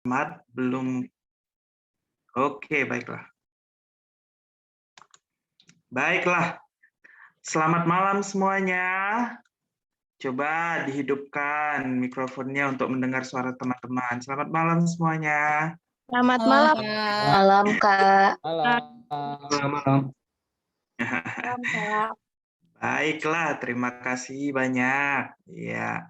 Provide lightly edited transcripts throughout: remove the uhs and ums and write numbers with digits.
Selamat belum. Oke, baiklah. Baiklah. Selamat malam semuanya. Coba dihidupkan mikrofonnya untuk mendengar suara teman-teman. Selamat malam semuanya. Selamat malam. Malam, Kak. Malam. Malam. Malam, Kak. Baiklah, terima kasih banyak. Ya,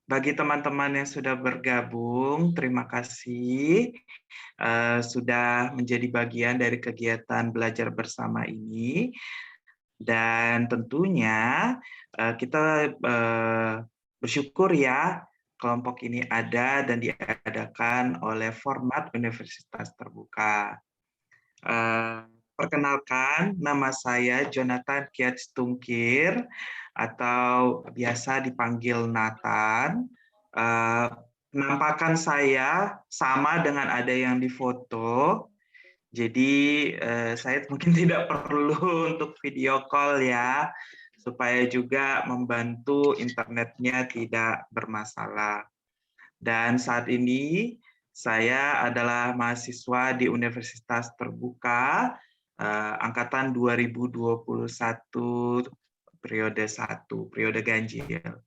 bagi teman-teman yang sudah bergabung, terima kasih sudah menjadi bagian dari kegiatan belajar bersama ini. Dan tentunya kita bersyukur ya kelompok ini ada dan diadakan oleh Format Universitas Terbuka. Perkenalkan, nama saya Jonathan Kiats Tungkir atau biasa dipanggil Nathan. Penampakan saya sama dengan ada yang difoto. Jadi saya mungkin tidak perlu untuk video call ya, supaya juga membantu internetnya tidak bermasalah. Dan saat ini saya adalah mahasiswa di Universitas Terbuka angkatan 2021 periode 1, periode ganjil.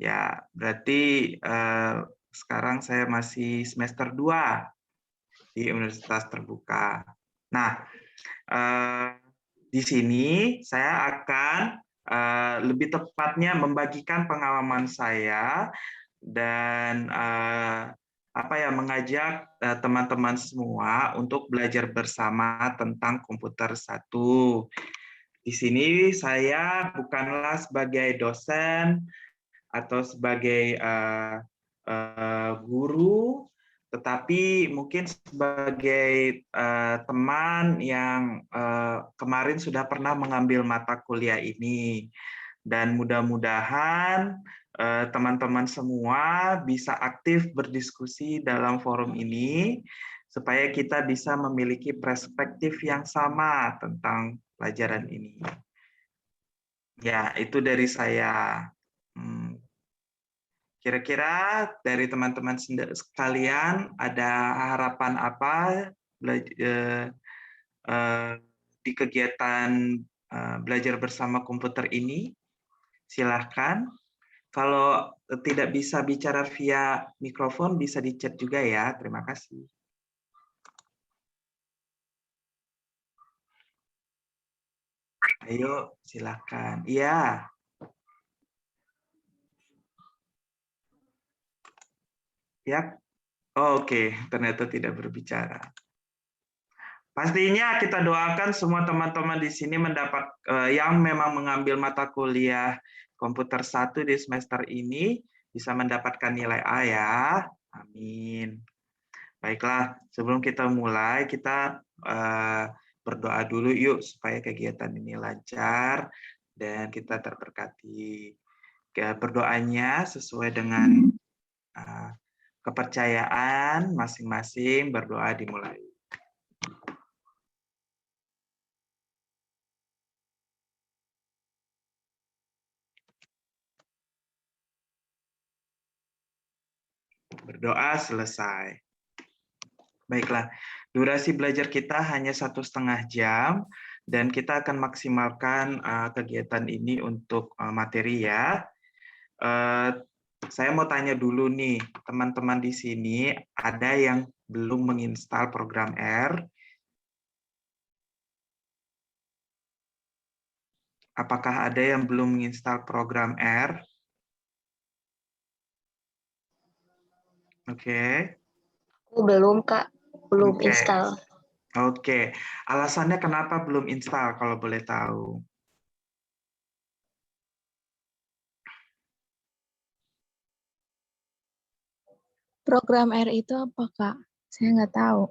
Ya, berarti sekarang saya masih semester 2 di Universitas Terbuka. Nah, di sini saya akan lebih tepatnya membagikan pengalaman saya dan mengajak teman-teman semua untuk belajar bersama tentang komputer 1. Di sini saya bukanlah sebagai dosen atau sebagai guru, tetapi mungkin sebagai teman yang kemarin sudah pernah mengambil mata kuliah ini. Dan mudah-mudahan teman-teman semua bisa aktif berdiskusi dalam forum ini, supaya kita bisa memiliki perspektif yang sama tentang pelajaran ini. Ya, itu dari saya. Kira-kira dari teman-teman sekalian ada harapan apa di kegiatan belajar bersama komputer ini? Silahkan. Kalau tidak bisa bicara via mikrofon, bisa di chat juga ya. Terima kasih. Ayo, silahkan. Iya. Ya. Oke, ternyata tidak berbicara. Pastinya kita doakan semua teman-teman di sini mendapat yang memang mengambil mata kuliah komputer 1 di semester ini bisa mendapatkan nilai A ya. Amin. Baiklah, sebelum kita mulai, kita berdoa dulu yuk supaya kegiatan ini lancar dan kita terberkati. Berdoanya sesuai dengan kepercayaan masing-masing, berdoa dimulai. Berdoa selesai. Baiklah, durasi belajar kita hanya 1,5 jam, dan kita akan maksimalkan kegiatan ini untuk materi ya. Saya mau tanya dulu nih, teman-teman di sini ada yang belum menginstal program R? Apakah ada yang belum menginstal program R? Oke. Belum, Kak. Belum Oke. install. Oke. Alasannya kenapa belum install kalau boleh tahu? Program R itu apa, Kak? Saya nggak tahu.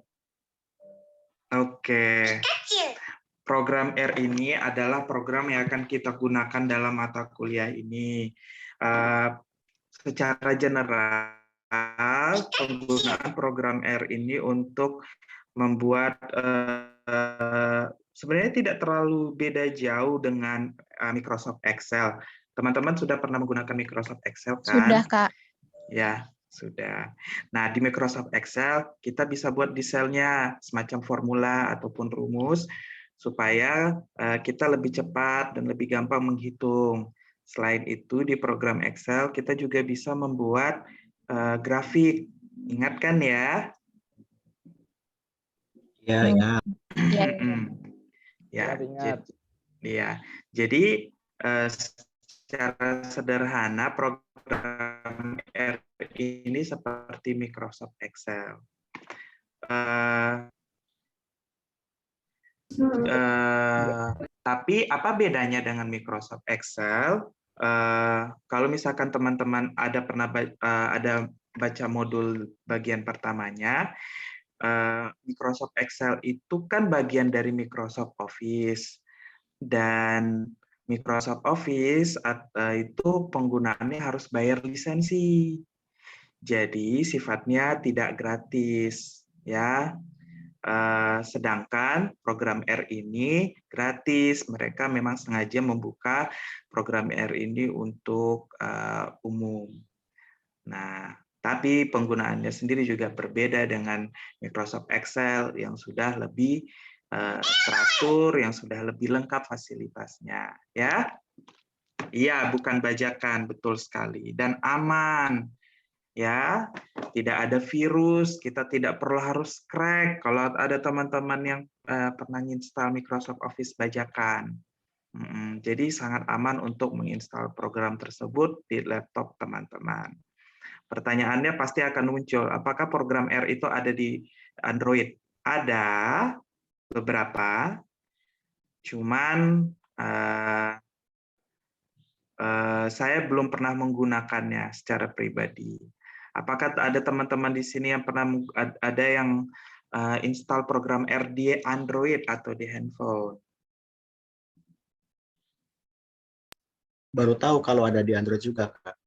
Oke. Program R ini adalah program yang akan kita gunakan dalam mata kuliah ini. Secara general, penggunaan program R ini untuk membuat sebenarnya tidak terlalu beda jauh dengan Microsoft Excel. Teman-teman sudah pernah menggunakan Microsoft Excel kan? Sudah, Kak. Ya, Sudah. Nah, di Microsoft Excel kita bisa buat di selnya semacam formula ataupun rumus supaya kita lebih cepat dan lebih gampang menghitung. Selain itu, di program Excel kita juga bisa membuat grafik. Ingat kan ya? Ya, Hmm. ya. Ya, Ya, Ingat. ya. Jadi secara sederhana program R ini seperti Microsoft Excel. Tapi apa bedanya dengan Microsoft Excel? Kalau misalkan teman-teman ada pernah ada baca modul bagian pertamanya, Microsoft Excel itu kan bagian dari Microsoft Office. Dan Microsoft Office itu penggunaannya harus bayar lisensi. Jadi sifatnya tidak gratis, ya. Sedangkan program R ini gratis. Mereka memang sengaja membuka program R ini untuk umum. Nah, tapi penggunaannya sendiri juga berbeda dengan Microsoft Excel yang sudah lebih teratur, yang sudah lebih lengkap fasilitasnya, ya. Iya, bukan bajakan, betul sekali, dan aman, ya. Tidak ada virus, kita tidak perlu harus crack. Kalau ada teman-teman yang pernah install Microsoft Office bajakan, jadi sangat aman untuk menginstal program tersebut di laptop teman-teman. Pertanyaannya pasti akan muncul, apakah program R itu ada di Android? Ada beberapa, cuman saya belum pernah menggunakannya secara pribadi. Apakah ada teman-teman di sini yang pernah ada yang install program R di Android atau di handphone? Baru tahu kalau ada di Android juga, Kak.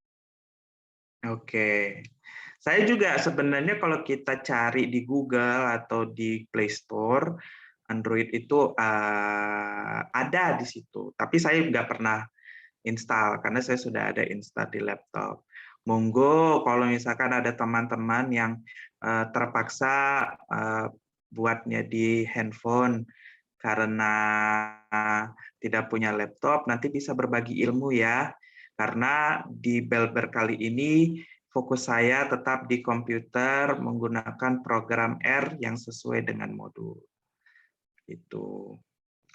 Oke. Saya juga sebenarnya kalau kita cari di Google atau di Play Store, Android itu ada di situ. Tapi saya nggak pernah install karena saya sudah ada install di laptop. Monggo kalau misalkan ada teman-teman yang terpaksa buatnya di handphone karena tidak punya laptop, nanti bisa berbagi ilmu ya. Karena di Belber kali ini fokus saya tetap di komputer menggunakan program R yang sesuai dengan modul. Itu.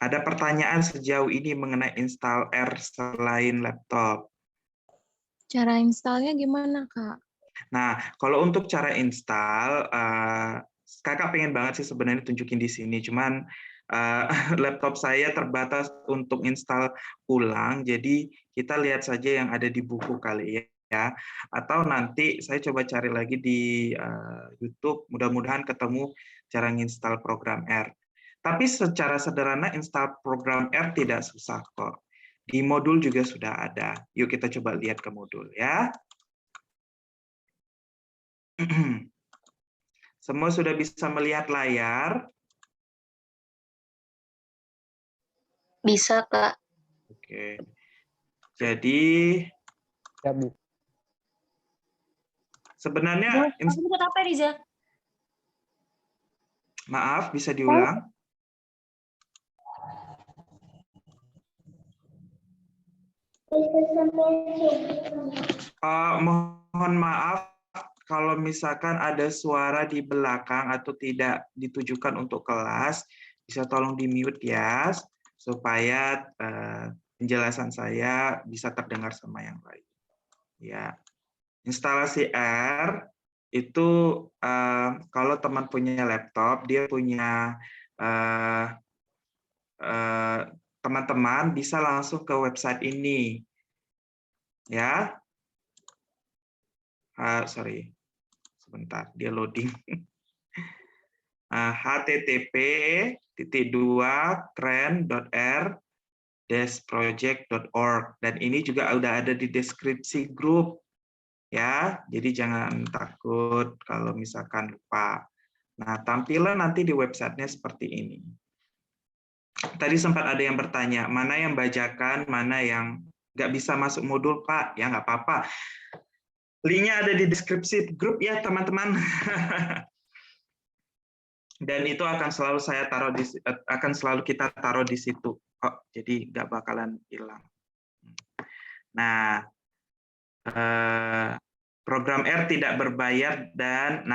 Ada pertanyaan sejauh ini mengenai install R selain laptop? cara installnya gimana, Kak? Nah, kalau untuk cara install, kakak pengen banget sih sebenarnya tunjukin di sini, cuman laptop saya terbatas untuk install ulang, jadi kita lihat saja yang ada di buku kali ya. Atau nanti saya coba cari lagi di YouTube, mudah-mudahan ketemu cara menginstal program R. Tapi secara sederhana install program R tidak susah kok. Di modul juga sudah ada. Yuk kita coba lihat ke modul ya. Semua sudah bisa melihat layar? Bisa, Kak. Oke. Jadi Ya, Bu. sebenarnya Buat apa, Riza? maaf, bisa diulang? Mohon maaf kalau misalkan ada suara di belakang atau tidak ditujukan untuk kelas, bisa tolong di-mute ya, supaya penjelasan saya bisa terdengar sama yang lain. Ya, instalasi R itu kalau teman punya laptop, dia punya teman-teman bisa langsung ke website ini, ya. Sorry, sebentar, dia loading. http://kren.r-project.org, dan ini juga udah ada di deskripsi grup, ya. Jadi jangan takut kalau misalkan lupa. Nah, tampilan nanti di websitenya seperti ini. Tadi sempat ada yang bertanya, mana yang bajakan, mana yang nggak bisa masuk modul, Pak? Ya, nggak apa-apa. Linknya ada di deskripsi grup ya teman-teman. Dan itu akan selalu kita taruh di situ. Oh, jadi nggak bakalan hilang. Nah, program R tidak berbayar dan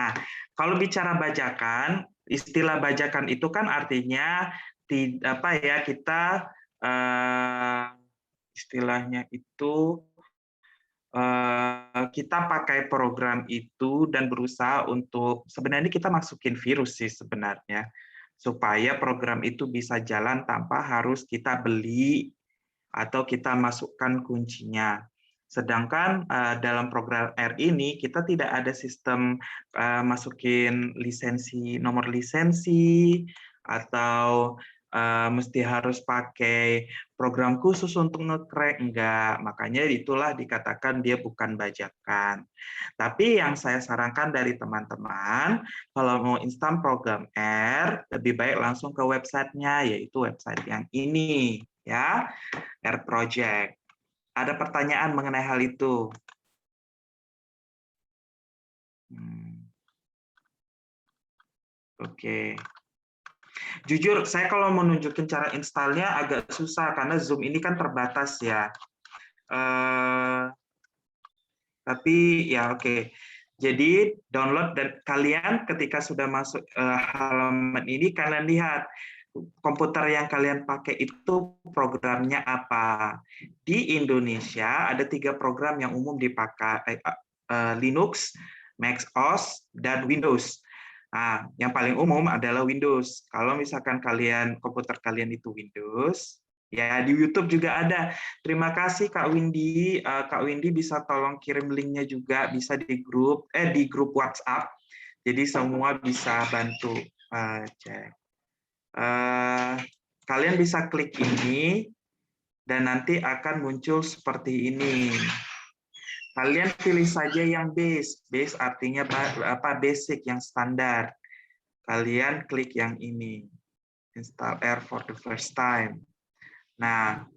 kalau bicara bajakan, istilah bajakan itu kan artinya kita istilahnya itu kita pakai program itu dan berusaha untuk sebenarnya kita masukin virus sih sebenarnya supaya program itu bisa jalan tanpa harus kita beli atau kita masukkan kuncinya. Sedangkan dalam program R ini kita tidak ada sistem masukin nomor lisensi atau mesti harus pakai program khusus untuk nge-crack, enggak. Makanya itulah dikatakan dia bukan bajakan. Tapi yang saya sarankan dari teman-teman, kalau mau install program R, lebih baik langsung ke websitenya, yaitu website yang ini, ya, R Project. Ada pertanyaan mengenai hal itu? Oke. Jujur, saya kalau mau nunjukin cara installnya agak susah karena Zoom ini kan terbatas ya. Tapi ya oke. Jadi download dan kalian ketika sudah masuk halaman ini kalian lihat komputer yang kalian pakai itu programnya apa. Di Indonesia ada 3 program yang umum dipakai, Linux, Mac OS, dan Windows. Nah, yang paling umum adalah Windows. Kalau misalkan komputer kalian itu Windows, ya di YouTube juga ada. Terima kasih Kak Windy. Kak Windy bisa tolong kirim linknya juga, bisa di grup WhatsApp. Jadi semua bisa bantu cek. Kalian bisa klik ini dan nanti akan muncul seperti ini. Kalian pilih saja yang base. Base artinya basic, yang standar. Kalian klik yang ini. Install R for the first time. Nah,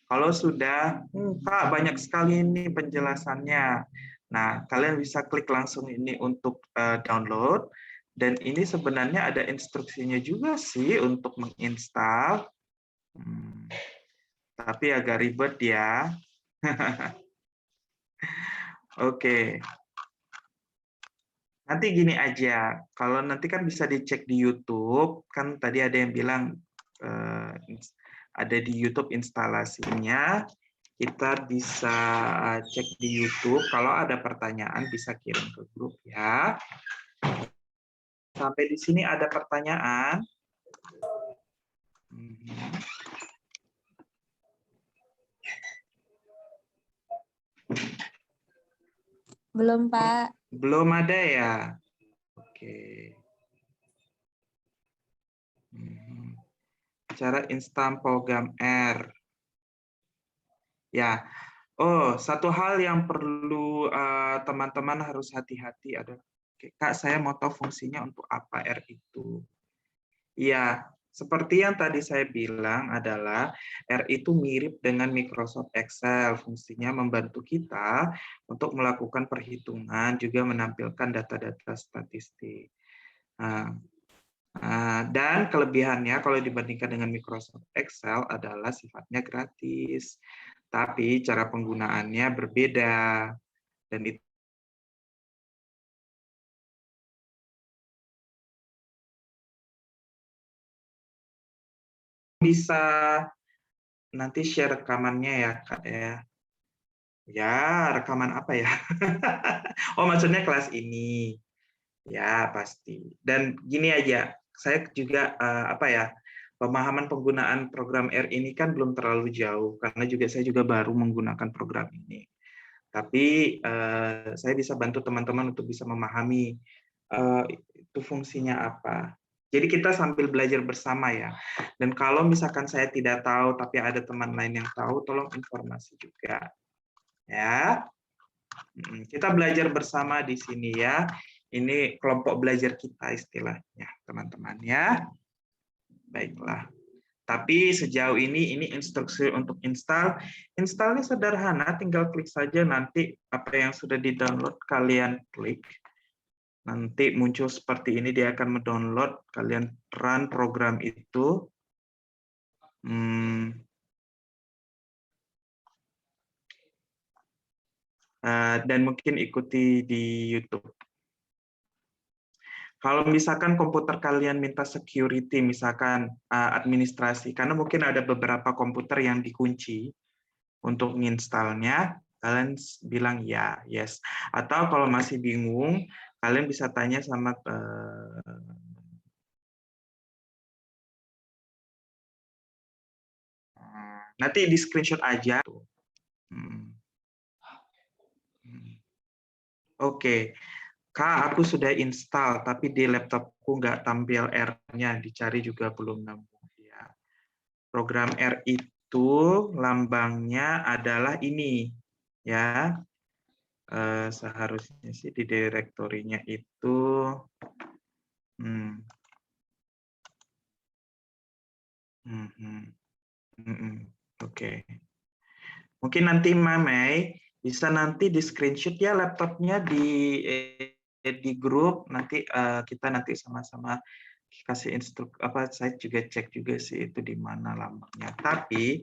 kalau sudah, Kak, banyak sekali ini penjelasannya. Nah, kalian bisa klik langsung ini untuk download. Dan ini sebenarnya ada instruksinya juga sih untuk menginstal. Tapi agak ribet ya. Oke. Nanti gini aja, kalau nanti kan bisa dicek di YouTube, kan tadi ada yang bilang ada di YouTube instalasinya, kita bisa cek di YouTube. Kalau ada pertanyaan bisa kirim ke grup ya. Sampai di sini ada pertanyaan? Belum, Pak. Belum ada ya? Oke. Cara install program R. Ya. Oh, satu hal yang perlu teman-teman harus hati-hati adalah, Kak, saya mau tahu fungsinya untuk apa R itu. Ya, seperti yang tadi saya bilang adalah R itu mirip dengan Microsoft Excel. Fungsinya membantu kita untuk melakukan perhitungan, juga menampilkan data-data statistik. Dan kelebihannya kalau dibandingkan dengan Microsoft Excel adalah sifatnya gratis. Tapi cara penggunaannya berbeda. Dan itu bisa nanti share rekamannya ya, Kak ya. Ya, rekaman apa ya? Oh, maksudnya kelas ini. Ya, pasti. Dan gini aja, saya juga pemahaman penggunaan program R ini kan belum terlalu jauh karena saya juga baru menggunakan program ini. Tapi saya bisa bantu teman-teman untuk bisa memahami itu fungsinya apa. Jadi kita sambil belajar bersama ya. Dan kalau misalkan saya tidak tahu tapi ada teman lain yang tahu, tolong informasi juga. Ya. Kita belajar bersama di sini ya. Ini kelompok belajar kita istilahnya, teman-teman ya. Baiklah. Tapi sejauh ini instruksi untuk install. Installnya sederhana, tinggal klik saja nanti apa yang sudah di-download kalian klik. Nanti muncul seperti ini, dia akan mendownload, kalian run program itu. Dan mungkin ikuti di YouTube. Kalau misalkan komputer kalian minta security, misalkan administrasi, karena mungkin ada beberapa komputer yang dikunci untuk menginstalnya, kalian bilang ya, yes. Atau kalau masih bingung, kalian bisa tanya sama nanti di screenshot aja. Oke. Kak, aku sudah install, tapi di laptopku nggak tampil R-nya, dicari juga belum nemu. Ya. Program R itu lambangnya adalah ini, ya. Seharusnya sih di direktorinya itu. Oke. Mungkin nanti Mamei bisa nanti di screenshot ya laptopnya di grup, nanti kita nanti sama-sama kasih saya juga cek juga sih itu di mana lambangnya. Tapi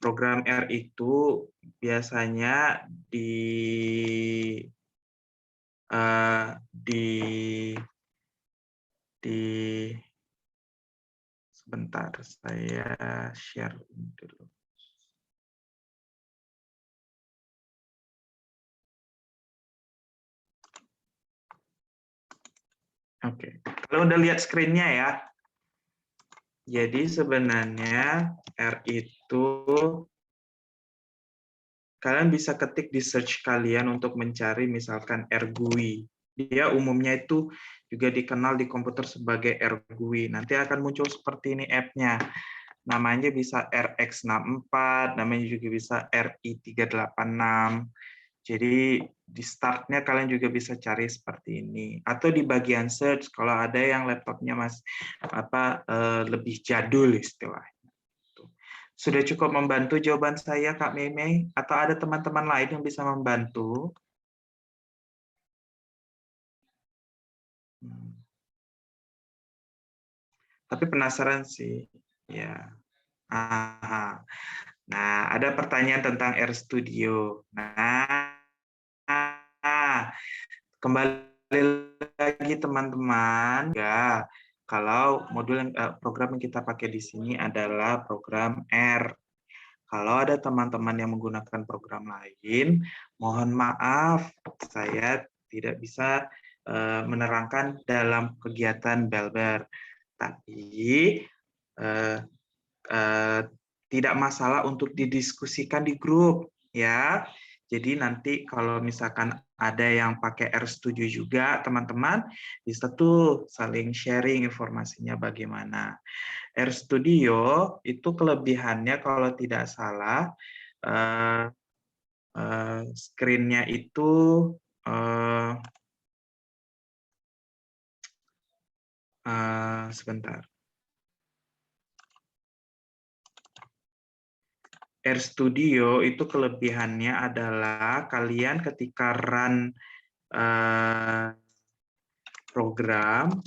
program R itu biasanya sebentar saya share dulu. Oke, kalau udah lihat screen-nya ya. Jadi sebenarnya R itu kalian bisa ketik di search kalian untuk mencari misalkan RGUI. Dia umumnya itu juga dikenal di komputer sebagai RGUI. Nanti akan muncul seperti ini app-nya. Namanya bisa RX64, namanya juga bisa RI386. Jadi di start-nya kalian juga bisa cari seperti ini. Atau di bagian search kalau ada yang laptopnya lebih jadul istilahnya. Sudah cukup membantu jawaban saya, Kak Meme? Atau ada teman-teman lain yang bisa membantu? Tapi penasaran sih. Ya. Nah, ada pertanyaan tentang RStudio. Nah, kembali lagi teman-teman. Ya, kalau modul program yang kita pakai di sini adalah program R. Kalau ada teman-teman yang menggunakan program lain, mohon maaf, saya tidak bisa menerangkan dalam kegiatan Belber. Tapi tidak masalah untuk didiskusikan di grup, ya. Jadi nanti kalau misalkan ada yang pakai RStudio juga, teman-teman bisa tuh saling sharing informasinya bagaimana. RStudio itu kelebihannya kalau tidak salah screen-nya itu sebentar. RStudio itu kelebihannya adalah kalian ketika run program,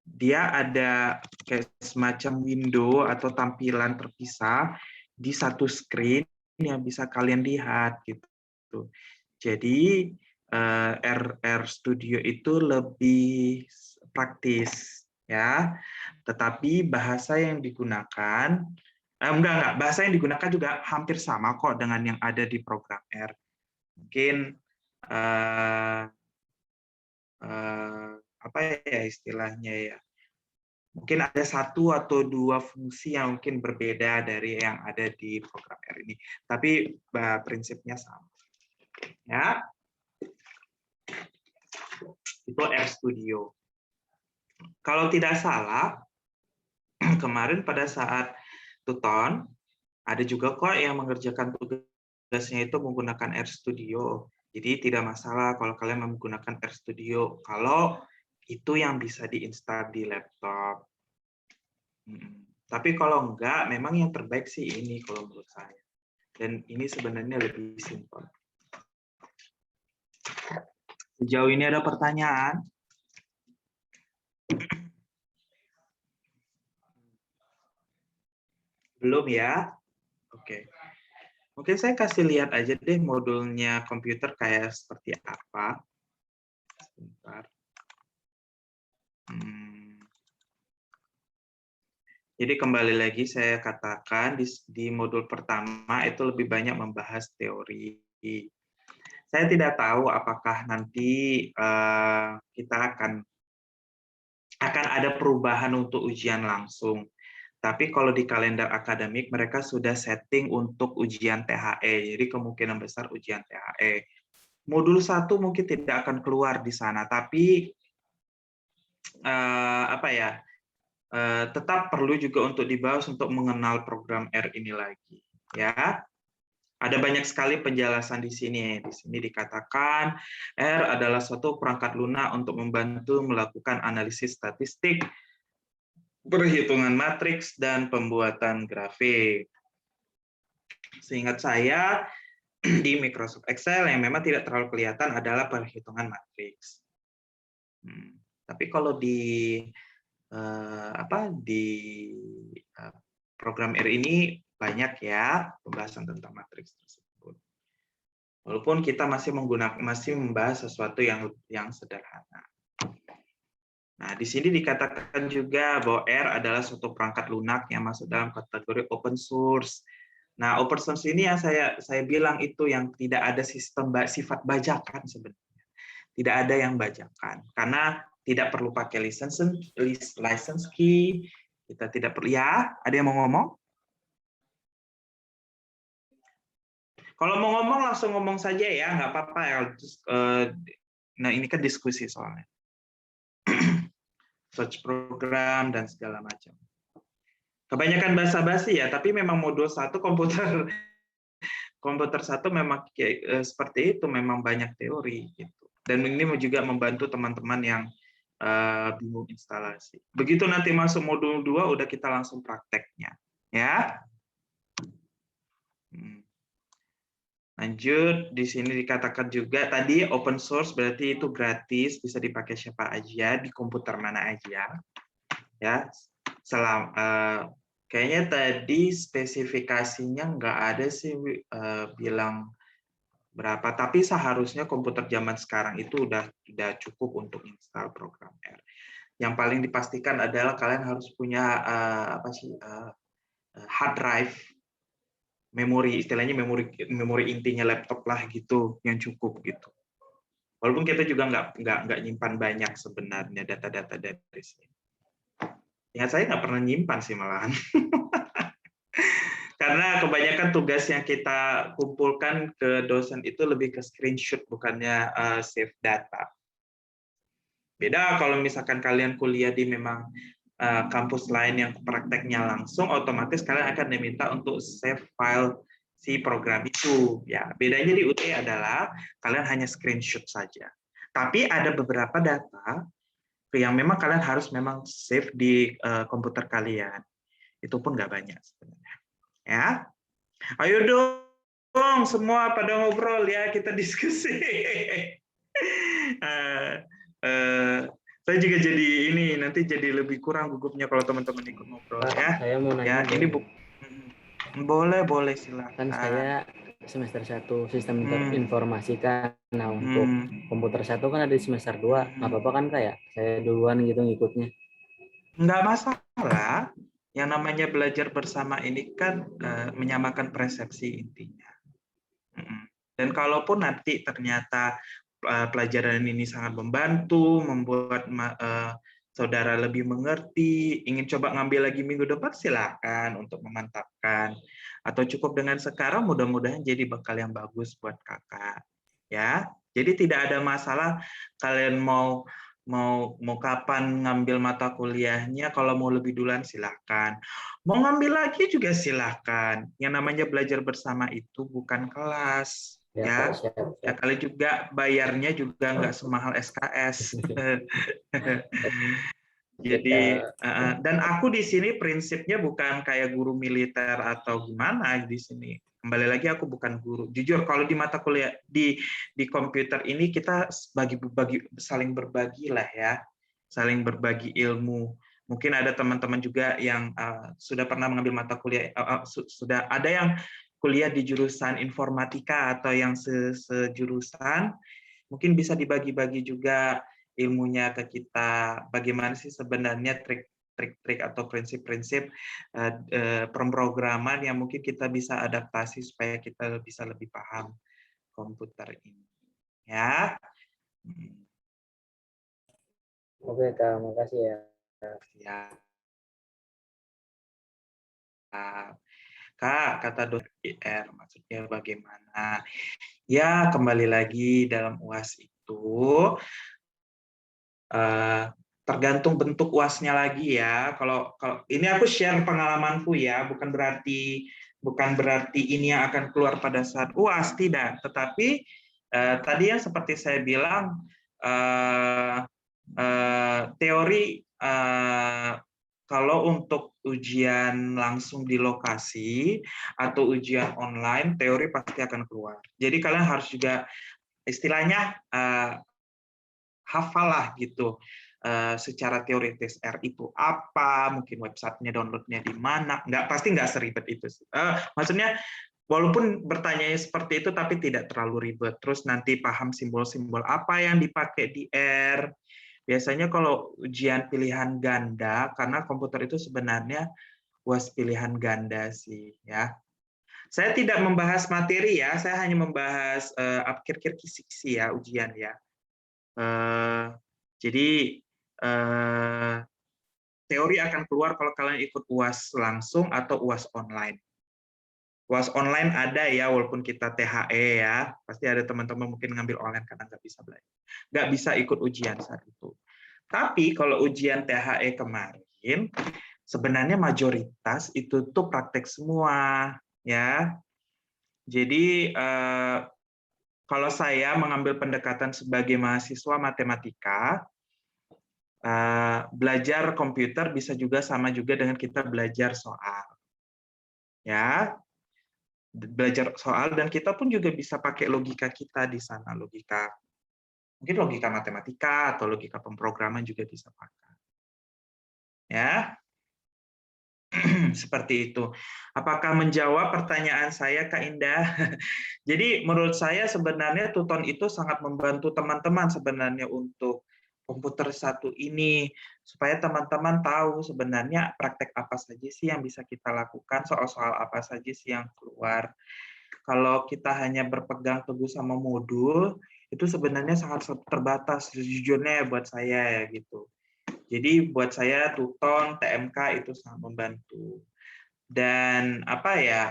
dia ada kayak semacam window atau tampilan terpisah di satu screen yang bisa kalian lihat gitu. Jadi RStudio itu lebih praktis ya. Tetapi bahasa yang digunakan bahasa yang digunakan juga hampir sama kok dengan yang ada di program R. Mungkin apa ya istilahnya ya? Mungkin ada satu atau dua fungsi yang mungkin berbeda dari yang ada di program R ini, tapi prinsipnya sama. Ya, itu RStudio. Kalau tidak salah, kemarin pada saat Tuton, ada juga kok yang mengerjakan tugasnya itu menggunakan RStudio. Jadi tidak masalah kalau kalian menggunakan RStudio. Kalau itu yang bisa diinstal di laptop. Tapi kalau enggak, memang yang terbaik sih ini kalau menurut saya. Dan ini sebenarnya lebih simpel. Sejauh ini ada pertanyaan? Belum ya? Oke. Mungkin saya kasih lihat aja deh modulnya komputer kayak seperti apa. Sebentar. Jadi kembali lagi saya katakan di modul pertama itu lebih banyak membahas teori. Saya tidak tahu apakah nanti kita akan ada perubahan untuk ujian langsung. Tapi kalau di kalender akademik mereka sudah setting untuk ujian THE. Jadi kemungkinan besar ujian THE. Modul 1 mungkin tidak akan keluar di sana, tapi tetap perlu juga untuk dibahas untuk mengenal program R ini lagi. Ya. Ada banyak sekali penjelasan di sini. Di sini dikatakan R adalah suatu perangkat lunak untuk membantu melakukan analisis statistik, perhitungan matriks, dan pembuatan grafik. Seingat saya, di Microsoft Excel yang memang tidak terlalu kelihatan adalah perhitungan matriks. Tapi kalau di program R ini banyak ya pembahasan tentang matriks tersebut. Walaupun kita masih membahas sesuatu yang sederhana. Nah, di sini dikatakan juga bahwa R adalah suatu perangkat lunak yang masuk dalam kategori open source. Nah, open source ini yang saya bilang itu yang tidak ada sistem sifat bajakan sebenarnya. Tidak ada yang bajakan karena tidak perlu pakai license key. Kita tidak perlu ya. Ada yang mau ngomong? Kalau mau ngomong langsung ngomong saja ya, nggak apa-apa ya. Nah ini kan diskusi soalnya. Search program dan segala macam. Kebanyakan basa-basi ya, tapi memang modul 1 komputer 1 memang seperti itu, memang banyak teori gitu. Dan ini juga membantu teman-teman yang bingung instalasi. Begitu nanti masuk modul 2 udah kita langsung prakteknya, ya. Lanjut, di sini dikatakan juga tadi open source berarti itu gratis, bisa dipakai siapa aja di komputer mana aja. Ya, kayaknya tadi spesifikasinya nggak ada sih bilang berapa, tapi seharusnya komputer zaman sekarang itu udah cukup untuk install program R. Yang paling dipastikan adalah kalian harus punya hard drive, memori, istilahnya memori intinya laptop lah gitu, yang cukup gitu. Walaupun kita juga nggak nyimpan banyak sebenarnya data-data dari sini. Ya saya nggak pernah nyimpan sih malahan. Karena kebanyakan tugas yang kita kumpulkan ke dosen itu lebih ke screenshot, bukannya save data. Beda kalau misalkan kalian kuliah di memang kampus lain yang prakteknya langsung, otomatis kalian akan diminta untuk save file si program itu. Ya, bedanya di UT adalah kalian hanya screenshot saja. Tapi ada beberapa data yang memang kalian harus memang save di komputer kalian. Itu pun nggak banyak sebenarnya. Ya, ayo dong semua pada ngobrol ya, kita diskusi. Saya juga jadi nanti jadi lebih kurang gugupnya kalau teman-teman ikut ngobrol. Pak, ya. saya mau nanya. Ya, ini boleh silakan. Kan saya semester 1 sistem informasi kan. Nah, untuk komputer 1 kan ada di semester 2. Nggak apa-apa kan kayak saya duluan gitu ngikutnya? Nggak masalah. Yang namanya belajar bersama ini kan menyamakan persepsi intinya. Dan kalaupun nanti ternyata pelajaran ini sangat membantu, membuat saudara lebih mengerti, ingin coba ngambil lagi minggu depan, silakan untuk memantapkan. Atau cukup dengan sekarang, mudah-mudahan jadi bekal yang bagus buat kakak. Ya, jadi tidak ada masalah kalian mau kapan ngambil mata kuliahnya, kalau mau lebih duluan silakan. Mau ngambil lagi juga silakan. Yang namanya belajar bersama itu bukan kelas. Ya, ya kali juga bayarnya juga nggak semahal SKS. Jadi dan aku di sini prinsipnya bukan kayak guru militer atau gimana di sini. Kembali lagi aku bukan guru. Jujur kalau di mata kuliah di komputer ini kita saling berbagi lah ya, saling berbagi ilmu. Mungkin ada teman-teman juga yang sudah pernah mengambil mata kuliah, sudah ada yang kuliah di jurusan informatika atau yang sejurusan, mungkin bisa dibagi-bagi juga ilmunya ke kita, bagaimana sih sebenarnya trik-trik atau prinsip-prinsip pemrograman yang mungkin kita bisa adaptasi supaya kita bisa lebih paham komputer ini. Ya. Oke, Kak, makasih ya. Ya. Kak, kata Dr. IR, maksudnya bagaimana? Ya, kembali lagi dalam UAS itu tergantung bentuk UAS-nya lagi ya. Kalau ini aku share pengalamanku ya, bukan berarti ini yang akan keluar pada saat UAS, tidak. Tetapi tadi yang seperti saya bilang, teori kalau untuk ujian langsung di lokasi atau ujian online, teori pasti akan keluar. Jadi kalian harus juga istilahnya hafalah gitu secara teoritis R itu apa, mungkin websitenya downloadnya di mana, pasti nggak seribet itu. Maksudnya walaupun bertanya seperti itu tapi tidak terlalu ribet. Terus nanti paham simbol-simbol apa yang dipakai di R. Biasanya kalau ujian pilihan ganda, karena komputer itu sebenarnya UAS pilihan ganda sih ya. Saya tidak membahas materi ya, saya hanya membahas kira-kira kisi-kisi ya ujian ya. Jadi teori akan keluar kalau kalian ikut UAS langsung atau UAS online. UAS online ada ya, walaupun kita THE ya, pasti ada teman-teman mungkin ngambil online karena nggak bisa belajar, nggak bisa ikut ujian saat itu. Tapi kalau ujian THE kemarin, sebenarnya mayoritas itu tuh praktek semua ya. Jadi kalau saya mengambil pendekatan sebagai mahasiswa matematika, belajar komputer bisa juga sama juga dengan kita belajar soal. Ya, belajar soal dan kita pun juga bisa pakai logika kita di sana, mungkin logika matematika atau logika pemrograman juga bisa pakai. Ya. Seperti itu. Apakah menjawab pertanyaan saya, Kak Indah? Jadi menurut saya sebenarnya Tuton itu sangat membantu teman-teman sebenarnya untuk komputer satu ini, supaya teman-teman tahu sebenarnya praktek apa saja sih yang bisa kita lakukan, soal-soal apa saja sih yang keluar. Kalau kita hanya berpegang teguh sama modul, itu sebenarnya sangat terbatas sejujurnya buat saya ya gitu. Jadi buat saya Tuton, TMK itu sangat membantu. Dan apa ya,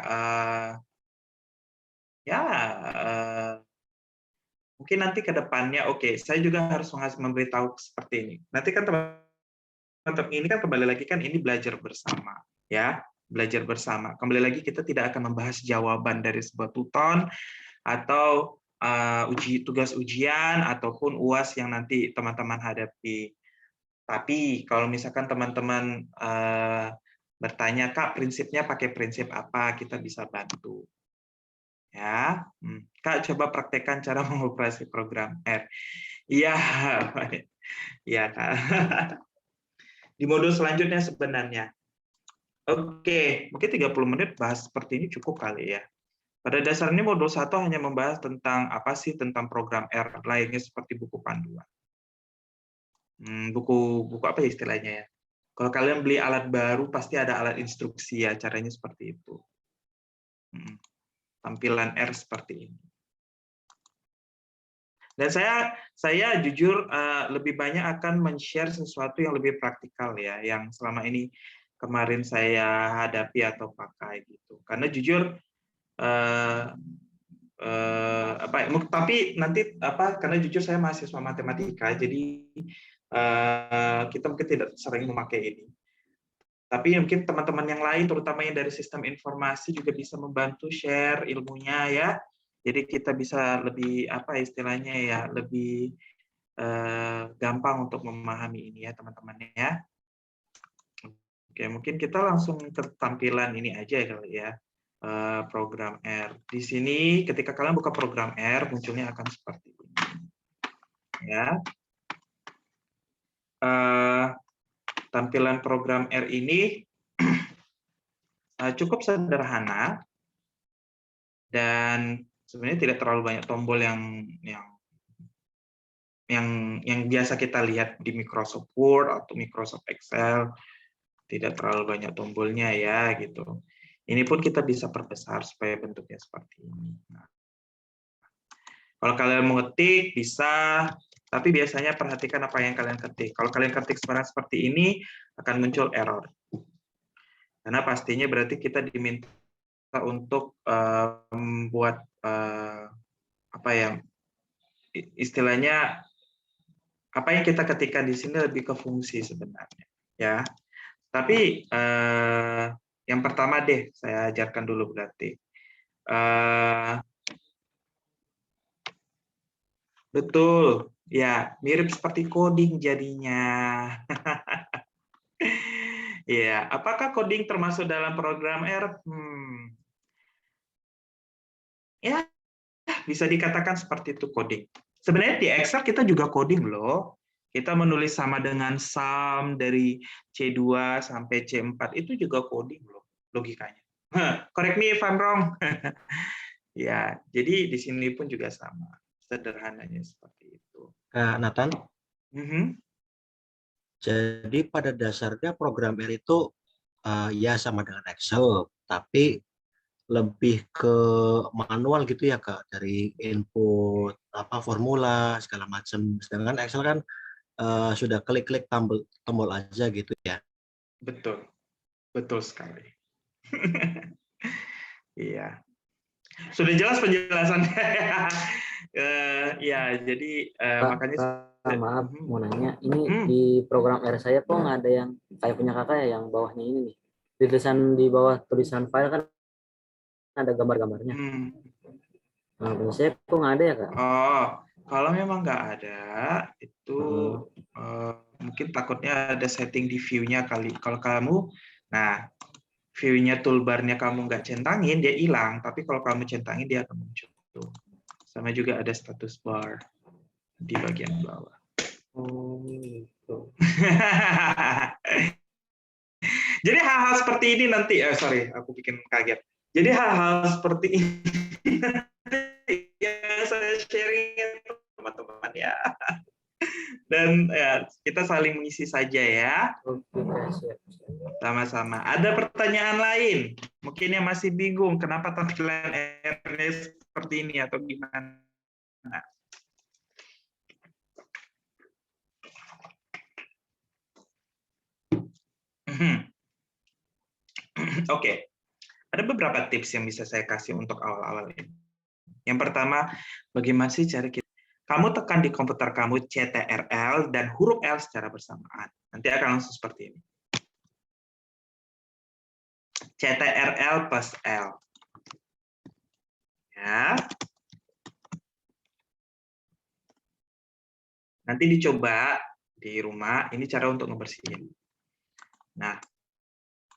mungkin nanti ke depannya, oke, saya juga harus memberitahu seperti ini. Nanti kan teman-teman ini kan kembali lagi kan ini belajar bersama, ya, belajar bersama. Kembali lagi kita tidak akan membahas jawaban dari sebuah Tuton atau tugas ujian ataupun UAS yang nanti teman-teman hadapi. Tapi kalau misalkan teman-teman bertanya, Kak, prinsipnya pakai prinsip apa, kita bisa bantu. Ya, Kak, coba praktekkan cara mengoperasi program R. Iya, iya, Kak. Di modul selanjutnya sebenarnya. Oke, mungkin 30 menit bahas seperti ini cukup kali ya. Pada dasarnya modul 1 hanya membahas tentang apa sih tentang program R, lainnya seperti buku panduan. Buku apa ya istilahnya ya? Kalau kalian beli alat baru pasti ada alat instruksi ya, caranya seperti itu. Tampilan R seperti ini. Dan saya jujur lebih banyak akan men-share sesuatu yang lebih praktikal ya, yang selama ini kemarin saya hadapi atau pakai gitu. Karena jujur tapi nanti karena jujur saya mahasiswa matematika, jadi kita mungkin tidak sering memakai ini. Tapi mungkin teman-teman yang lain, terutama yang dari sistem informasi juga bisa membantu share ilmunya ya. Jadi kita bisa lebih istilahnya ya lebih gampang untuk memahami ini ya teman-teman ya. Oke, mungkin kita langsung ke tampilan ini aja kali ya. Program R. Di sini ketika kalian buka program R, munculnya akan seperti ini. Ya. Tampilan program R ini cukup sederhana dan sebenarnya tidak terlalu banyak tombol yang biasa kita lihat di Microsoft Word atau Microsoft Excel. Tidak terlalu banyak tombolnya ya gitu. Ini pun kita bisa perbesar supaya bentuknya seperti ini. Nah, kalau kalian mau ngetik bisa, tapi biasanya perhatikan apa yang kalian ketik. Kalau kalian ketik seperti ini akan muncul error. Karena pastinya berarti kita diminta untuk membuat apa ya, istilahnya apa yang kita ketikkan di sini lebih ke fungsi sebenarnya ya. Tapi yang pertama deh saya ajarkan dulu berarti. Betul, ya mirip seperti coding jadinya. Ya, apakah coding termasuk dalam program R? Ya, bisa dikatakan seperti itu coding. Sebenarnya di Excel kita juga coding loh. Kita menulis sama dengan sum dari C2 sampai C4 itu juga coding loh logikanya. Correct me if I'm wrong. Ya, jadi di sini pun juga sama. Sederhananya seperti itu. Nathan, jadi pada dasarnya program R itu ya sama dengan Excel, tapi lebih ke manual gitu ya Kak, dari input formula segala macam. Sedangkan Excel kan sudah klik-klik tombol aja gitu ya. Betul, betul sekali. Iya, sudah jelas penjelasannya. Ya, jadi makanya. Maaf, mau nanya, ini di program R saya kok nggak ada yang kayak punya kakak ya, yang bawahnya ini nih. Di bawah tulisan file kan ada gambar-gambarnya. Nah, punya saya kok nggak ada ya Kak? Oh, kalau memang nggak ada, itu mungkin takutnya ada setting di view-nya kali. Kalau kamu, nah view-nya toolbar-nya kamu nggak centangin, dia hilang. Tapi kalau kamu centangin, dia akan muncul. Sama juga ada status bar di bagian bawah. Oh, gitu. Jadi hal-hal seperti ini nanti, sorry, aku bikin kaget. Jadi hal-hal seperti ini yang saya sharing teman-teman ya. Dan ya, kita saling mengisi saja ya. Sama-sama. Ada pertanyaan lain? Mungkin yang masih bingung kenapa tampilan R-nya seperti ini atau gimana? Oke. Ada beberapa tips yang bisa saya kasih untuk awal-awal ini. Yang pertama, bagaimana sih cara kita? Kamu tekan di komputer kamu CTRL dan huruf L secara bersamaan. Nanti akan langsung seperti ini. CTRL plus L. Ya. Nanti dicoba di rumah, ini cara untuk ngebersihin. Nah,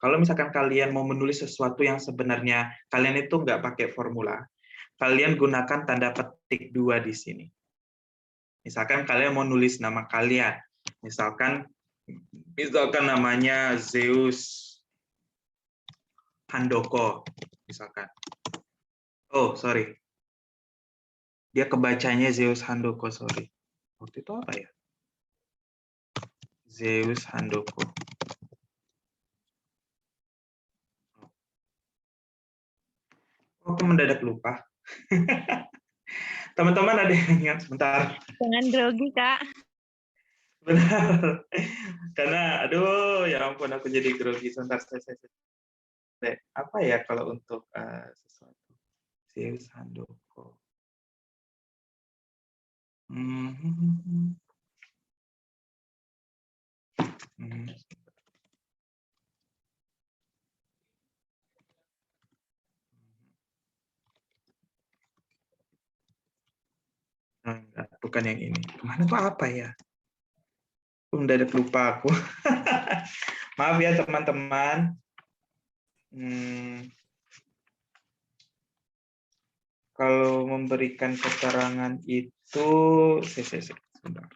kalau misalkan kalian mau menulis sesuatu yang sebenarnya kalian itu nggak pakai formula, kalian gunakan tanda petik 2 di sini. Misalkan kalian mau nulis nama kalian, misalkan namanya Zeus Handoko, misalkan. Oh, sorry. Dia kebacanya Zeus Handoko, sorry. Waktu itu apa ya? Zeus Handoko. Aku mendadak lupa. Teman-teman ada yang ingat? Sebentar. Jangan grogi, Kak. Benar. Karena, aduh, ya ampun, aku jadi grogi. Sebentar, saya. Apa ya kalau untuk sesuatu? Zeus Handoko. Enggak, bukan yang ini. Kemana tuh apa ya? Mendadak lupa aku. Maaf ya teman-teman. Kalau memberikan keterangan itu, sebentar.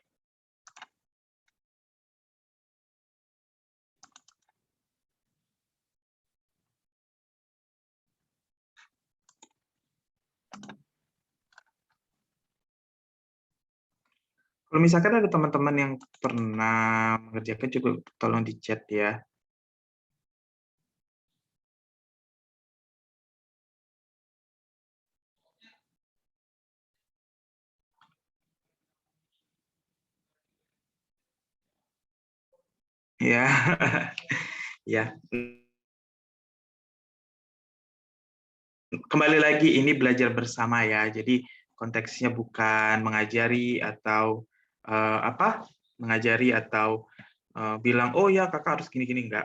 Kalau misalkan ada teman-teman yang pernah mengerjakan, juga tolong di chat ya. Ya, ya. Kembali lagi, ini belajar bersama ya. Jadi konteksnya bukan mengajari atau mengajari atau bilang, oh ya kakak harus gini-gini, enggak.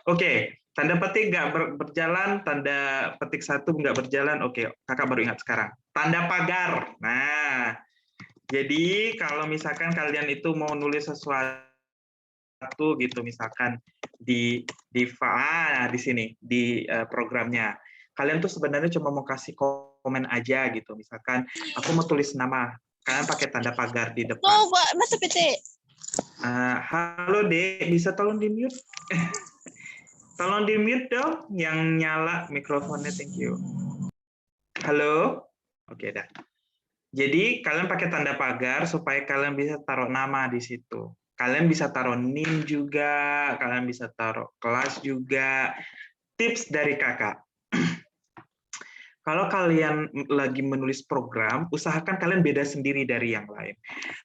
Oke, tanda petik nggak berjalan, tanda petik 1 nggak berjalan. Oke, kakak baru ingat sekarang. Tanda pagar. Nah, jadi kalau misalkan kalian itu mau nulis sesuatu gitu, misalkan di sini di programnya, kalian tuh sebenarnya cuma mau kasih komen aja gitu. Misalkan aku mau tulis nama, kalian pakai tanda pagar di depan. Halo Dek, bisa tolong di mute? Tolong di mute dong, yang nyala mikrofonnya, thank you. Halo? Oke, dah. Jadi kalian pakai tanda pagar supaya kalian bisa taruh nama di situ. Kalian bisa taruh NIM juga, kalian bisa taruh kelas juga. Tips dari kakak. Kalau kalian lagi menulis program, usahakan kalian beda sendiri dari yang lain.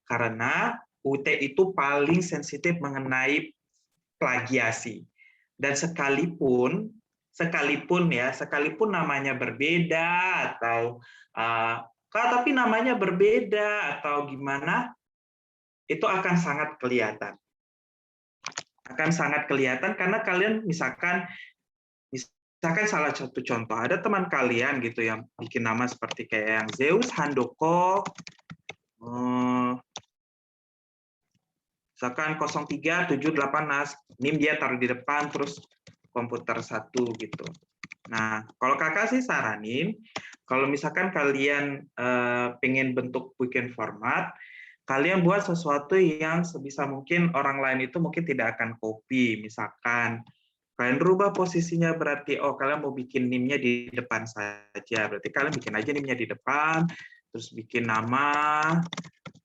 Karena UT itu paling sensitif mengenai plagiasi. Dan sekalipun namanya berbeda atau tapi namanya berbeda atau gimana, itu akan sangat kelihatan. Akan sangat kelihatan karena kalian misalkan salah satu contoh, ada teman kalian gitu yang bikin nama seperti kayak yang Zeus Handoko, misalkan 0378 NAS, NIM dia taruh di depan, terus komputer 1 gitu. Nah, kalau kakak sih saranin, kalau misalkan kalian pengen bentuk bikin format, kalian buat sesuatu yang sebisa mungkin orang lain itu mungkin tidak akan copy. Misalkan kalian rubah posisinya, berarti kalian mau bikin NIM-nya di depan saja. Berarti kalian bikin aja NIM-nya di depan, terus bikin nama,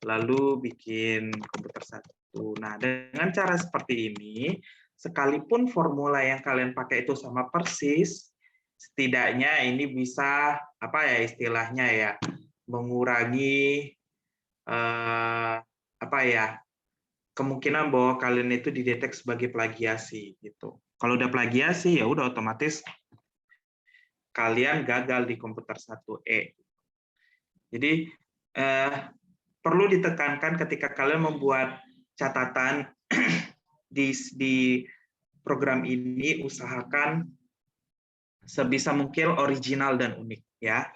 lalu bikin komputer 1. Nah, dengan cara seperti ini, sekalipun formula yang kalian pakai itu sama persis, setidaknya ini bisa istilahnya ya, mengurangi kemungkinan bahwa kalian itu didetek sebagai plagiasi gitu. Kalau udah plagiasi ya udah otomatis kalian gagal di komputer 1E. Jadi perlu ditekankan ketika kalian membuat catatan di program ini, usahakan sebisa mungkin original dan unik ya.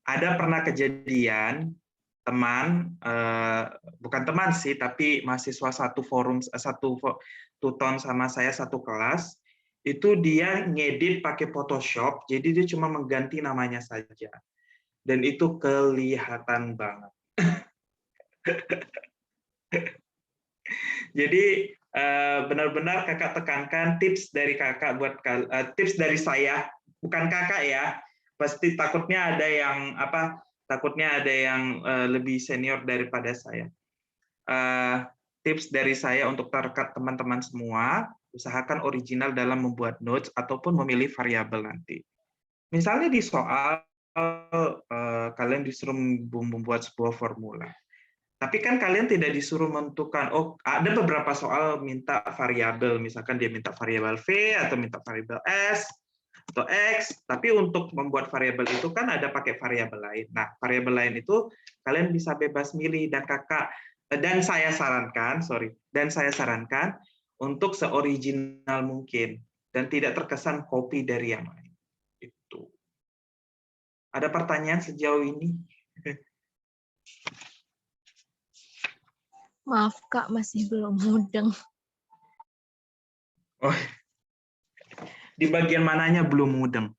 Ada pernah kejadian teman, bukan teman sih, tapi mahasiswa satu tuton sama saya satu kelas, itu dia ngedit pakai Photoshop, jadi dia cuma mengganti namanya saja. Dan itu kelihatan banget. Jadi benar-benar kakak tekankan tips dari kakak buat tips dari saya, bukan kakak ya. Pasti takutnya ada yang lebih senior daripada saya. Tips dari saya untuk teman-teman semua, usahakan original dalam membuat notes ataupun memilih variabel nanti. Misalnya di soal kalian disuruh membuat sebuah formula. Tapi kan kalian tidak disuruh menentukan, ada beberapa soal minta variabel, misalkan dia minta variabel V atau minta variabel S atau X, tapi untuk membuat variabel itu kan ada pakai variabel lain. Nah, variabel lain itu kalian bisa bebas milih, dan saya sarankan untuk seoriginal mungkin dan tidak terkesan copy dari yang lain. Itu. Ada pertanyaan sejauh ini? Maaf Kak, masih belum mudeng. Oh, di bagian mananya belum mudeng?